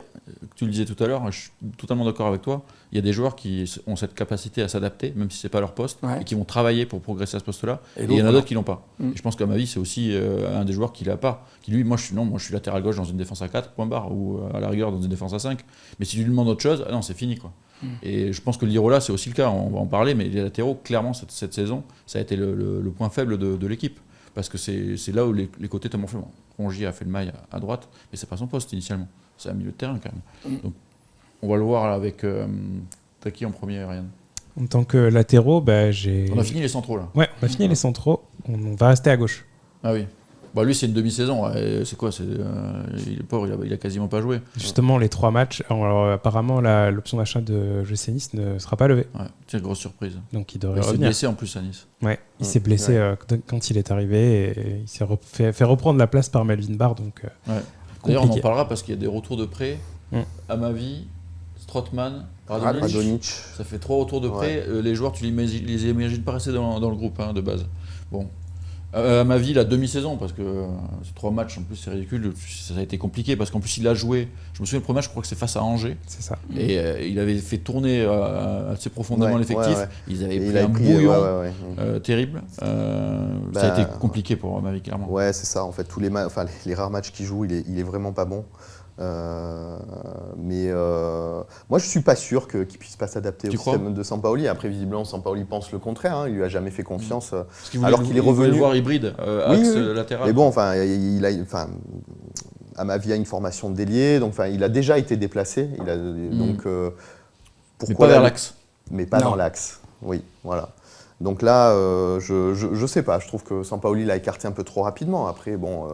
Tu le disais tout à l'heure, je suis totalement d'accord avec toi. Il y a des joueurs qui ont cette capacité à s'adapter, même si c'est pas leur poste, et qui vont travailler pour progresser à ce poste-là. Et il y en a d'autres qui l'ont pas. Et je pense qu'à ma vie, c'est aussi un des joueurs qui l'a pas. Qui lui, moi je suis latéral gauche dans une défense à 4, point barre, ou à la rigueur dans une défense à 5. Mais si tu lui demandes autre chose, non, c'est fini, quoi. Et je pense que l'Irola, c'est aussi le cas, on va en parler, mais les latéraux, clairement, cette saison, ça a été le point faible de l'équipe. Parce que c'est là où les côtés étaient morflés. Rongier a fait le mail à droite, mais c'est pas son poste initialement. C'est un milieu de terrain quand même. Donc, on va le voir là, avec. T'as qui en premier, Ryan? En tant que latéraux, j'ai. On a fini les centraux là. Ouais, on a fini les centraux. On va rester à gauche. Ah oui. Bah lui, c'est une demi-saison. C'est quoi il est pauvre, il a quasiment pas joué. Justement, les 3 matchs. Alors, apparemment, l'option d'achat de GC Nice ne sera pas levée. Ouais, c'est une grosse surprise. Donc, il devrait revenir. Il s'est revenir. blessé en plus à Nice. Ouais, il s'est blessé quand il est arrivé et il s'est fait reprendre la place par Melvin Barr. Donc, d'ailleurs, on en parlera parce qu'il y a des retours de prêt. À ma vie, Strootman, Radonjic. Ça fait 3 retours de prêt. Les joueurs, tu les imagines pas rester dans le groupe de base. Bon. À ma vie, la demi-saison, parce que ces 3 matchs, en plus, c'est ridicule. Ça a été compliqué parce qu'en plus, il a joué. Je me souviens, le premier match, je crois que c'est face à Angers. C'est ça. Et il avait fait tourner assez profondément l'effectif. Ils avaient pris un bouillon terrible. Ça a été compliqué pour ma vie, clairement. Ouais, c'est ça. En fait, les rares matchs qu'il joue, il est vraiment pas bon. Mais moi je suis pas sûr qu'il puisse pas s'adapter au système de Sampaoli. Après visiblement Sampaoli pense le contraire, hein. Il lui a jamais fait confiance alors qu'il est revenu. Il voir hybride, axe latéral. Mais bon, à ma vie, il a une formation d'ailier, donc il a déjà été déplacé. Donc Mais pourquoi pas vers l'axe. Mais pas dans l'axe. Oui, voilà. Donc là, je sais pas. Je trouve que Sampaoli l'a écarté un peu trop rapidement. Après, bon,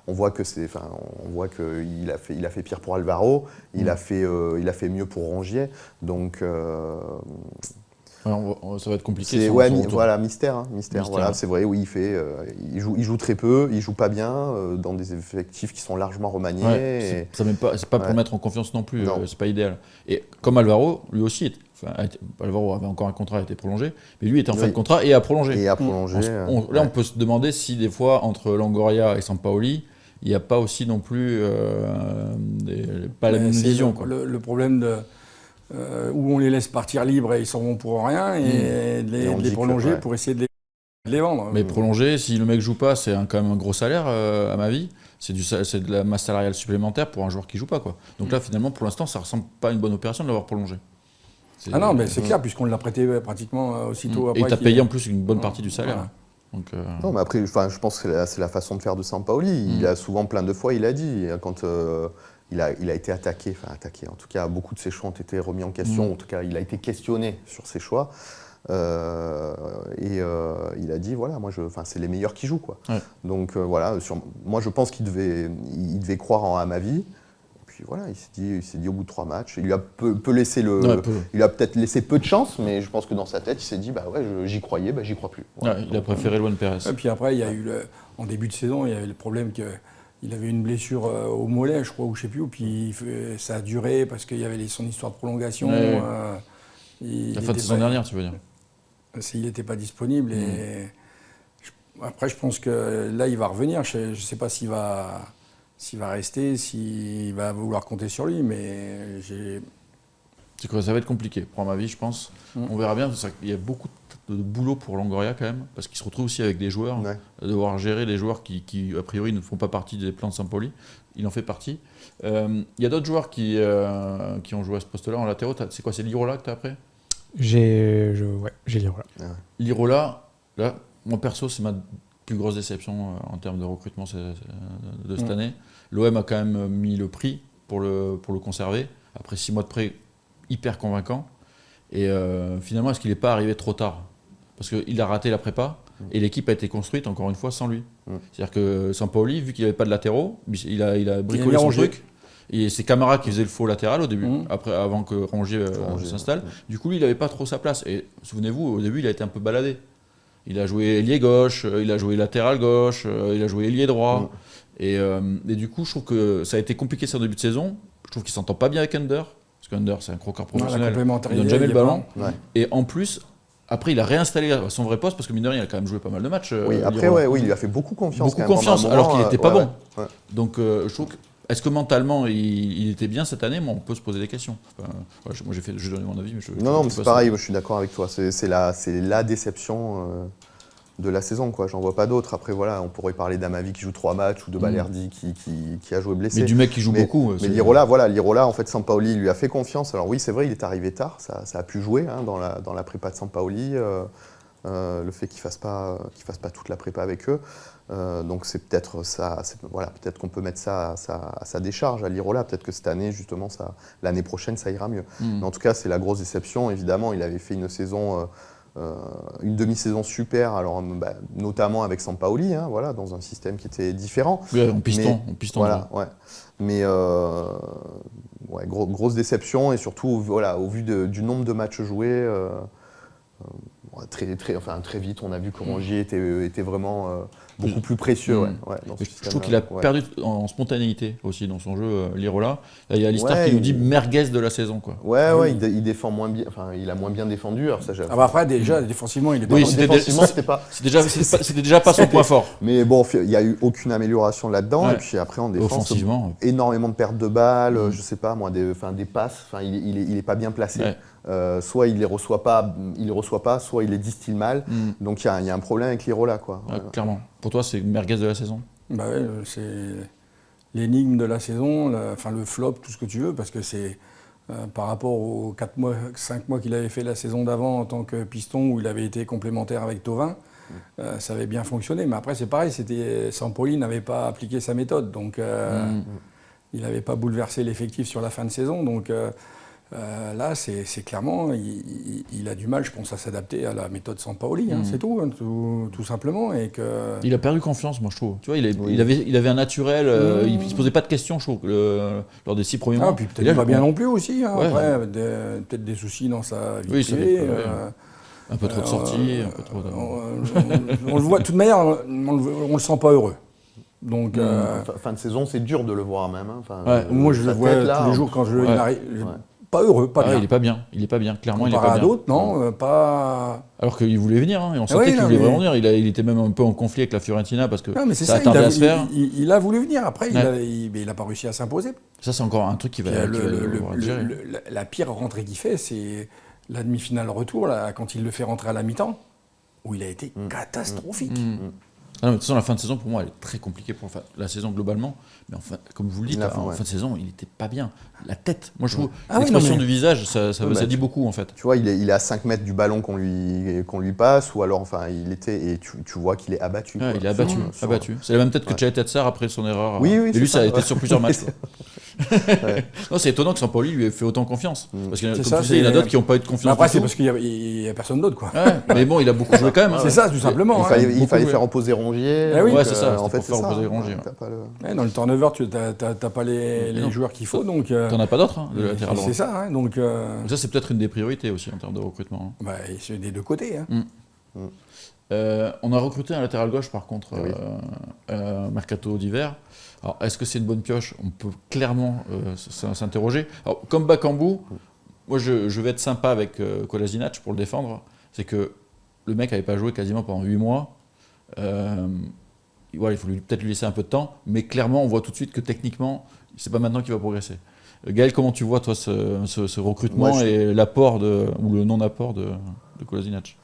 on voit que il a fait pire pour Alvaro. Il a fait mieux pour Rongier. Donc ça va être compliqué. Voilà, mystère. Voilà, c'est vrai. Oui, il joue très peu. Il joue pas bien dans des effectifs qui sont largement remaniés. Ouais, c'est pas pour mettre en confiance non plus. C'est pas idéal. Et comme Alvaro, lui aussi. Alvaro avait encore un contrat, a été prolongé, mais lui était en fin de contrat et a prolongé. Là, on peut se demander si des fois, entre Longoria et Sampaoli, il n'y a pas aussi non plus pas la même vision. Le problème où on les laisse partir libres et ils s'en vont pour rien, et de les prolonger pour essayer de les vendre. Mais prolonger, si le mec joue pas, c'est quand même un gros salaire, à ma vie. C'est de la masse salariale supplémentaire pour un joueur qui joue pas, quoi. Donc là, finalement, pour l'instant, ça ressemble pas à une bonne opération de l'avoir prolongé. Ah non, mais c'est clair, puisqu'on l'a prêté pratiquement aussitôt après. Et tu as payé en plus une bonne partie du salaire. Voilà. Donc, non, mais après, je pense que c'est la façon de faire de Sampaoli. Il a souvent, plein de fois, il a dit, quand il a été attaqué, en tout cas, beaucoup de ses choix ont été remis en question, en tout cas, il a été questionné sur ses choix. Il a dit, voilà, c'est les meilleurs qui jouent, quoi. Ouais. Donc, voilà, moi, je pense qu'il devait croire en Amavi. Puis voilà, il s'est dit au bout de 3 matchs, il lui a il a peut-être laissé peu de chance, mais je pense que dans sa tête, il s'est dit j'y croyais, j'y crois plus. Voilà. Il a préféré Luan Pérez. Et puis après, il y a eu en début de saison, il y avait le problème qu'il avait une blessure au mollet, je crois, ou je sais plus, puis ça a duré parce qu'il y avait son histoire de prolongation. La fin de saison dernière, tu veux dire? Il n'était pas disponible et après, je pense que là, il va revenir. Je ne sais pas s'il va rester, s'il va vouloir compter sur lui, mais c'est quoi, ça va être compliqué, pour ma vie, je pense. On verra bien, il y a beaucoup de boulot pour Longoria quand même, parce qu'il se retrouve aussi avec des joueurs, devoir gérer des joueurs qui a priori ne font pas partie des plans de Sampaoli. Il en fait partie. Il y a d'autres joueurs qui ont joué à ce poste-là en latéraux. C'est quoi, c'est Lirola que tu as après? J'ai Lirola. Lirola, là, moi perso, c'est ma plus grosse déception en termes de recrutement de cette année. L'OM a quand même mis le prix pour le conserver. Après 6 mois de prêt, hyper convaincant. Et finalement, est-ce qu'il n'est pas arrivé trop tard? Parce qu'il a raté la prépa et l'équipe a été construite, encore une fois, sans lui. C'est-à-dire que Sampaoli, vu qu'il n'avait pas de latéraux, il a bricolé son truc. Et c'est Camara qui faisait le faux latéral au début, avant que Rongier s'installe. Du coup, lui, il n'avait pas trop sa place. Et souvenez-vous, au début, il a été un peu baladé. Il a joué ailier gauche, il a joué latéral gauche, il a joué ailier droit. Et du coup, je trouve que ça a été compliqué ce début de saison. Je trouve qu'il ne s'entend pas bien avec Under. Parce qu'Under, c'est un croqueur professionnel. Il ne donne jamais le ballon. Et en plus, après, il a réinstallé à son vrai poste parce que mine de rien, il a quand même joué pas mal de matchs. Oui, après, il lui a fait beaucoup confiance. Alors qu'il n'était pas bon. Donc, je trouve que, est-ce que mentalement, il était bien cette année? Moi, on peut se poser des questions. Enfin, moi, j'ai donné mon avis. Mais non, mais c'est pareil, je suis d'accord avec toi. C'est la déception de la saison, quoi. J'en vois pas d'autres. Après, voilà, on pourrait parler d'Amavi qui joue 3 matchs ou de Balerdi qui a joué blessé. Mais du mec qui joue beaucoup. Mais Lirola, en fait, Sampaoli lui a fait confiance. Alors oui, c'est vrai, il est arrivé tard. Ça a pu jouer dans la prépa de Sampaoli. Le fait qu'il fasse pas toute la prépa avec eux. Donc c'est peut-être ça. Peut-être qu'on peut mettre ça à sa décharge à Lirola. Peut-être que cette année, justement, l'année prochaine, ça ira mieux. Mais en tout cas, c'est la grosse déception. Évidemment, il avait fait une saison. Une demi-saison super, alors, notamment avec Sampaoli, dans un système qui était différent. Oui, en piston. Voilà, ouais. Mais grosse déception, et surtout au vu du nombre de matchs joués, très vite, on a vu que Rongier était vraiment beaucoup plus précieux. Je trouve qu'il a perdu en spontanéité aussi dans son jeu, Lirola. Là, il y a l'histoire qui nous dit merguez de la saison, quoi. Il défend moins bien, il a moins bien défendu. Alors ça, après, déjà, défensivement, il est c'était déjà pas son point fort. Mais bon, il n'y a eu aucune amélioration là-dedans. Et puis après, en défense, offensivement, énormément de pertes de balles, je sais pas moi, des passes. Il est pas bien placé. Soit il les reçoit pas, soit il les distille mal. Donc il y a un problème avec Lirola, quoi. Clairement. Pour toi, c'est une merguez de la saison? C'est l'énigme de la saison, le flop, tout ce que tu veux, parce que c'est par rapport aux 5 mois qu'il avait fait la saison d'avant en tant que piston, où il avait été complémentaire avec Thauvin, ça avait bien fonctionné. Mais après, c'est pareil, Sampaoli n'avait pas appliqué sa méthode, donc il n'avait pas bouleversé l'effectif sur la fin de saison. Donc là, c'est clairement, il a du mal, je pense, à s'adapter à la méthode Sampaoli, c'est tout, tout simplement. Et il a perdu confiance, moi, je trouve. Tu vois, il avait un naturel, il ne se posait pas de questions, je trouve, lors des 6 premiers mois. Puis peut-être pas bien non plus aussi. Après, peut-être des soucis dans sa vie privée. Un peu trop de sorties, un peu trop de... on le voit, de toute manière, on ne le sent pas heureux. Donc, fin de saison, c'est dur de le voir même. Moi, je le vois tous les jours quand il arrive. Pas heureux, pas bien. Il est pas bien, clairement. Comparé il est pas à bien. d'autres, non, pas. Alors qu'il voulait venir, et on sentait qu'il voulait vraiment venir. Il était même un peu en conflit avec la Fiorentina parce que ça a tardé à se faire. Il a voulu venir, après, il n'a pas réussi à s'imposer. Ça, c'est encore un truc qui va gérer. La pire rentrée qu'il fait, c'est la demi-finale retour, là, quand il le fait rentrer à la mi-temps, où il a été catastrophique. De toute façon, la fin de saison, pour moi, elle est très compliquée pour la saison globalement. Mais enfin, comme vous le dites, en fin de saison, il n'était pas bien. La tête, moi je trouve, l'expression du visage, ça dit beaucoup en fait. Tu vois, il est à 5 mètres du ballon qu'on lui passe, ou alors, il était, et tu vois qu'il est abattu. Il est abattu. C'est la même tête que Tchaït Tsar après son erreur. Oui, et lui, ça a été sur plusieurs matchs. Non, c'est étonnant que Sampaoli lui ait fait autant confiance. Parce que, comme tu sais, il y en a d'autres qui n'ont pas eu de confiance. Après, c'est parce qu'il n'y a personne d'autre, quoi. Mais bon, il a beaucoup joué quand même. C'est ça, tout simplement. Il fallait faire opposer Rongier. C'est ça. En fait, c'est ça. Dans le turnover, tu n'as pas les joueurs qu'il faut. T'en as pas d'autres, latéral droit. C'est ça. Ça, c'est peut-être une des priorités aussi en termes de recrutement. C'est des deux côtés. On a recruté un latéral gauche, par contre, mercato d'hiver. Alors, est-ce que c'est une bonne pioche? On peut clairement s'interroger. Alors, comme Bakambu, moi, je vais être sympa avec Kolasinac pour le défendre. C'est que le mec n'avait pas joué quasiment pendant 8 mois. Il faut peut-être lui laisser un peu de temps. Mais clairement, on voit tout de suite que techniquement, c'est pas maintenant qu'il va progresser. Gaël, comment tu vois, toi, ce recrutement et l'apport ou le non-apport de Kolasinac?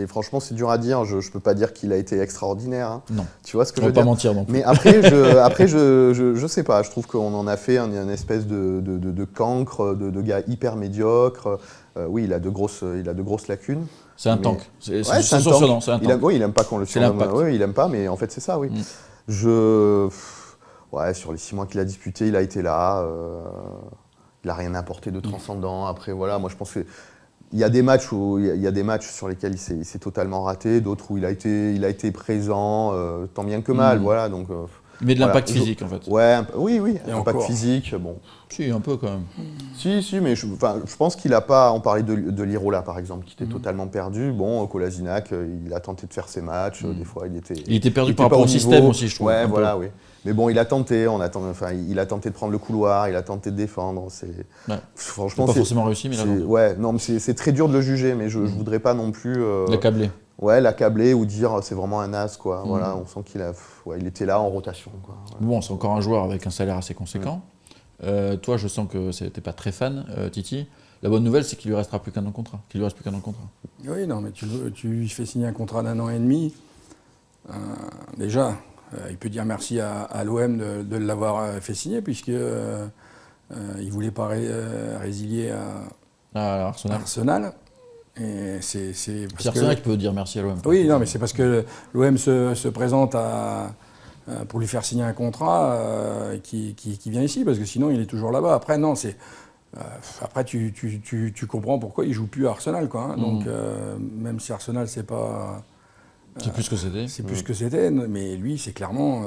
franchement, c'est dur à dire. Je ne peux pas dire qu'il a été extraordinaire. Hein. Non. Tu vois ce que On je va veux pas dire? mentir non plus. Mais après, je sais pas. Je trouve qu'on en a fait une espèce de cancre, de gars hyper médiocre. Oui, il a de grosses lacunes. C'est un mais- tank. C'est Ouais, c'est un surprenant, c'est un Il aime, tank. oui, il aime pas qu'on le C'est surnomme. l'impact. Oui, il aime pas, mais en fait, c'est ça, oui. Ouais, sur les 6 mois qu'il a disputé, il a été là. Il a rien apporté de transcendant. Après, voilà, moi, je pense que il y a des matchs sur lesquels il s'est totalement raté, d'autres où il a été présent, tant bien que mal, voilà. Donc, Mais de voilà. l'impact physique en fait. ouais, oui, Et impact encore. physique, bon. Si, un peu quand même. Si, mais je pense qu'il a pas. On parlait de Lirola par exemple, qui était totalement perdu. Bon, Kolasinac, il a tenté de faire ses matchs. Des fois, il était perdu il par était pas rapport au niveau. système aussi, je trouve, Ouais, un peu. voilà, oui. Mais bon, il a tenté. Il a tenté de prendre le couloir. Il a tenté de défendre. Ouais. Franchement, Pas forcément réussi, mais là, non. ouais, non, mais c'est très dur de le juger. Mais je voudrais pas non plus. L'accablé. Ouais, l'accabler ou dire c'est vraiment un as, quoi. Voilà, on sent il était là en rotation, quoi. Voilà. Bon, c'est encore un joueur avec un salaire assez conséquent. Toi, je sens que t'es pas très fan, Titi. La bonne nouvelle, c'est qu'il lui restera plus qu'un an de contrat. Qu'il lui reste plus qu'un an de contrat. Oui, non, mais tu lui fais signer un contrat d'1 an et demi. Déjà, il peut dire merci à l'OM de l'avoir fait signer, puisque il ne voulait pas résilier à Arsenal. Arsenal. Et c'est parce C'est Arsenal qui peut dire merci à l'OM. Oui, non, mais c'est parce que l'OM se présente pour lui faire signer un contrat qui vient ici, parce que sinon il est toujours là-bas. Après, non, après tu comprends pourquoi il joue plus à Arsenal, quoi. Hein. Donc même si Arsenal c'est pas, C'est plus ce que c'était. c'est plus ce que c'était, mais lui c'est clairement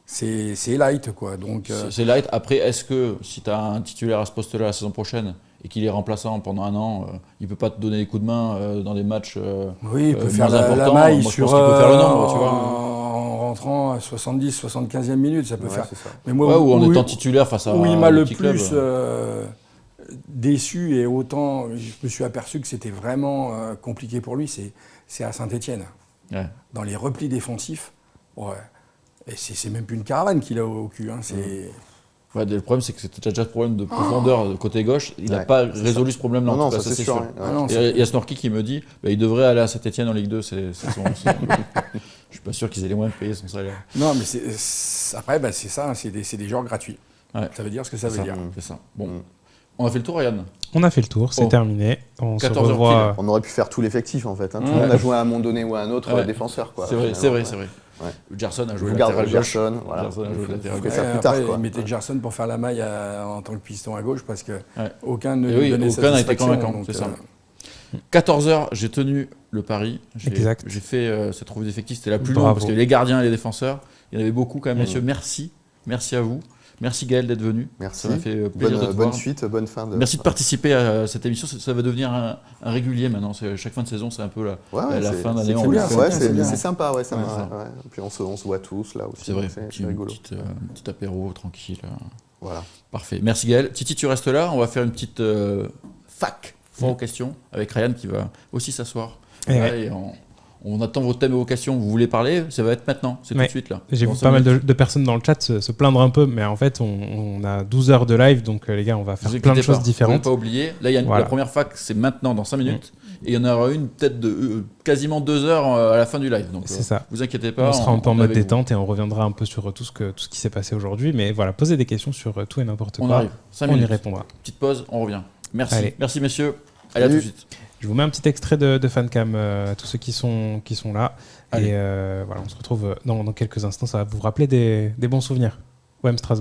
c'est light, quoi. Donc C'est light. Après, est-ce que si tu as un titulaire à ce poste-là la saison prochaine et qu'il est remplaçant pendant un an, il peut pas te donner des coups de main dans des matchs oui, il peut faire moins la importants. maille Moi, je sur pense qu'il peut faire le nombre, tu vois. en rentrant à 70, 75e minute, ça peut Ouais, faire. c'est ça. Mais moi, Ouais, ou en où- étant titulaire face à où il un m'a le petit club. plus déçu et autant je me suis aperçu que c'était vraiment compliqué pour lui, c'est à Saint-Étienne. Ouais. Dans les replis défensifs, ouais. Et c'est même plus une caravane qu'il a au cul. Hein, c'est... Ouais, le problème, c'est que c'était déjà ce problème de profondeur de côté gauche. Il n'a Ouais, pas résolu ce problème-là. Non, en non, tout cas, ça c'est sûr. Ouais. Ah non, Et il y a Snorky qui me dit il devrait aller à Saint-Etienne en Ligue 2. Je suis pas sûr qu'ils aient les moyens de payer son salaire. Non, mais après, c'est ça, c'est des joueurs gratuits. Ouais. Ça veut dire ce que ça veut dire. C'est ça. Bon. On a fait le tour, Yann. On a fait le tour, c'est Oh. terminé. On se 14 heures revoit. On aurait pu faire tout l'effectif en fait. Hein. Tout le monde a joué à un moment donné ou à un autre Ouais. défenseur, quoi. C'est vrai, Finalement, c'est vrai. Ouais. Gerson a joué Je latéral garde gauche. Gerson, voilà. Gerson a joué Faut- latéral faut gauche. faire Ouais, plus tard, après, quoi. il mettait Gerson pour faire la maille en tant que piston à gauche parce que Ouais. aucun ne Et lui oui, donnait aucun n'a été satisfaction, convaincant, donc, c'est ça. 14h, j'ai tenu le pari. Exact. J'ai fait cette troupe d'effectifs, c'était la plus Bravo. longue parce qu'il y avait les gardiens et les défenseurs. Il y en avait beaucoup quand même, messieurs. Merci. Merci à vous. Merci Gaël d'être venu. Merci. Ça m'a fait plaisir de te Bonne voir. suite, bonne fin de. Merci de participer à cette émission. Ça va devenir un régulier maintenant. Chaque fin de saison, c'est un peu la c'est- fin d'année. c'est on bien, fait- ouais, c'est bien. c'est sympa, ouais, ça Ouais, marche, ça. ouais. Puis on se voit tous là aussi. C'est vrai, c'est petit, rigolo. un petit apéro tranquille. Voilà. Parfait. Merci Gaël. Titi, tu restes là. On va faire une petite fac, foire aux questions, avec Ryan qui va aussi s'asseoir. Et Là, ouais. et on attend vos thèmes et vos questions. Vous voulez parler? Ça va être maintenant. C'est tout Ouais. de suite là. J'ai Dans vu 5 pas mal minutes. de personnes dans le chat se plaindre un peu, mais en fait, on a 12 heures de live, donc les gars, on va faire Vous plein de inquiétez choses pas. différentes. Vous n'avez pas oublié. Là, il y a Voilà. la première fac, c'est maintenant, dans 5 minutes. Et il y en aura une peut-être de quasiment 2 heures à la fin du live. Donc, C'est ça. vous inquiétez pas. On sera un peu en est mode avec vous. détente et on reviendra un peu sur tout ce qui s'est passé aujourd'hui. Mais voilà, posez des questions sur tout et n'importe On quoi. arrive. 5 On y minutes. répondra. Petite pause, on revient. Merci. Allez. Merci messieurs. Allez, à tout Salut. de suite. Je vous mets un petit extrait de Fancam à tous ceux qui sont là. Allez. Et voilà, on se retrouve dans quelques instants. Ça va vous rappeler des bons souvenirs. OM Strasbourg.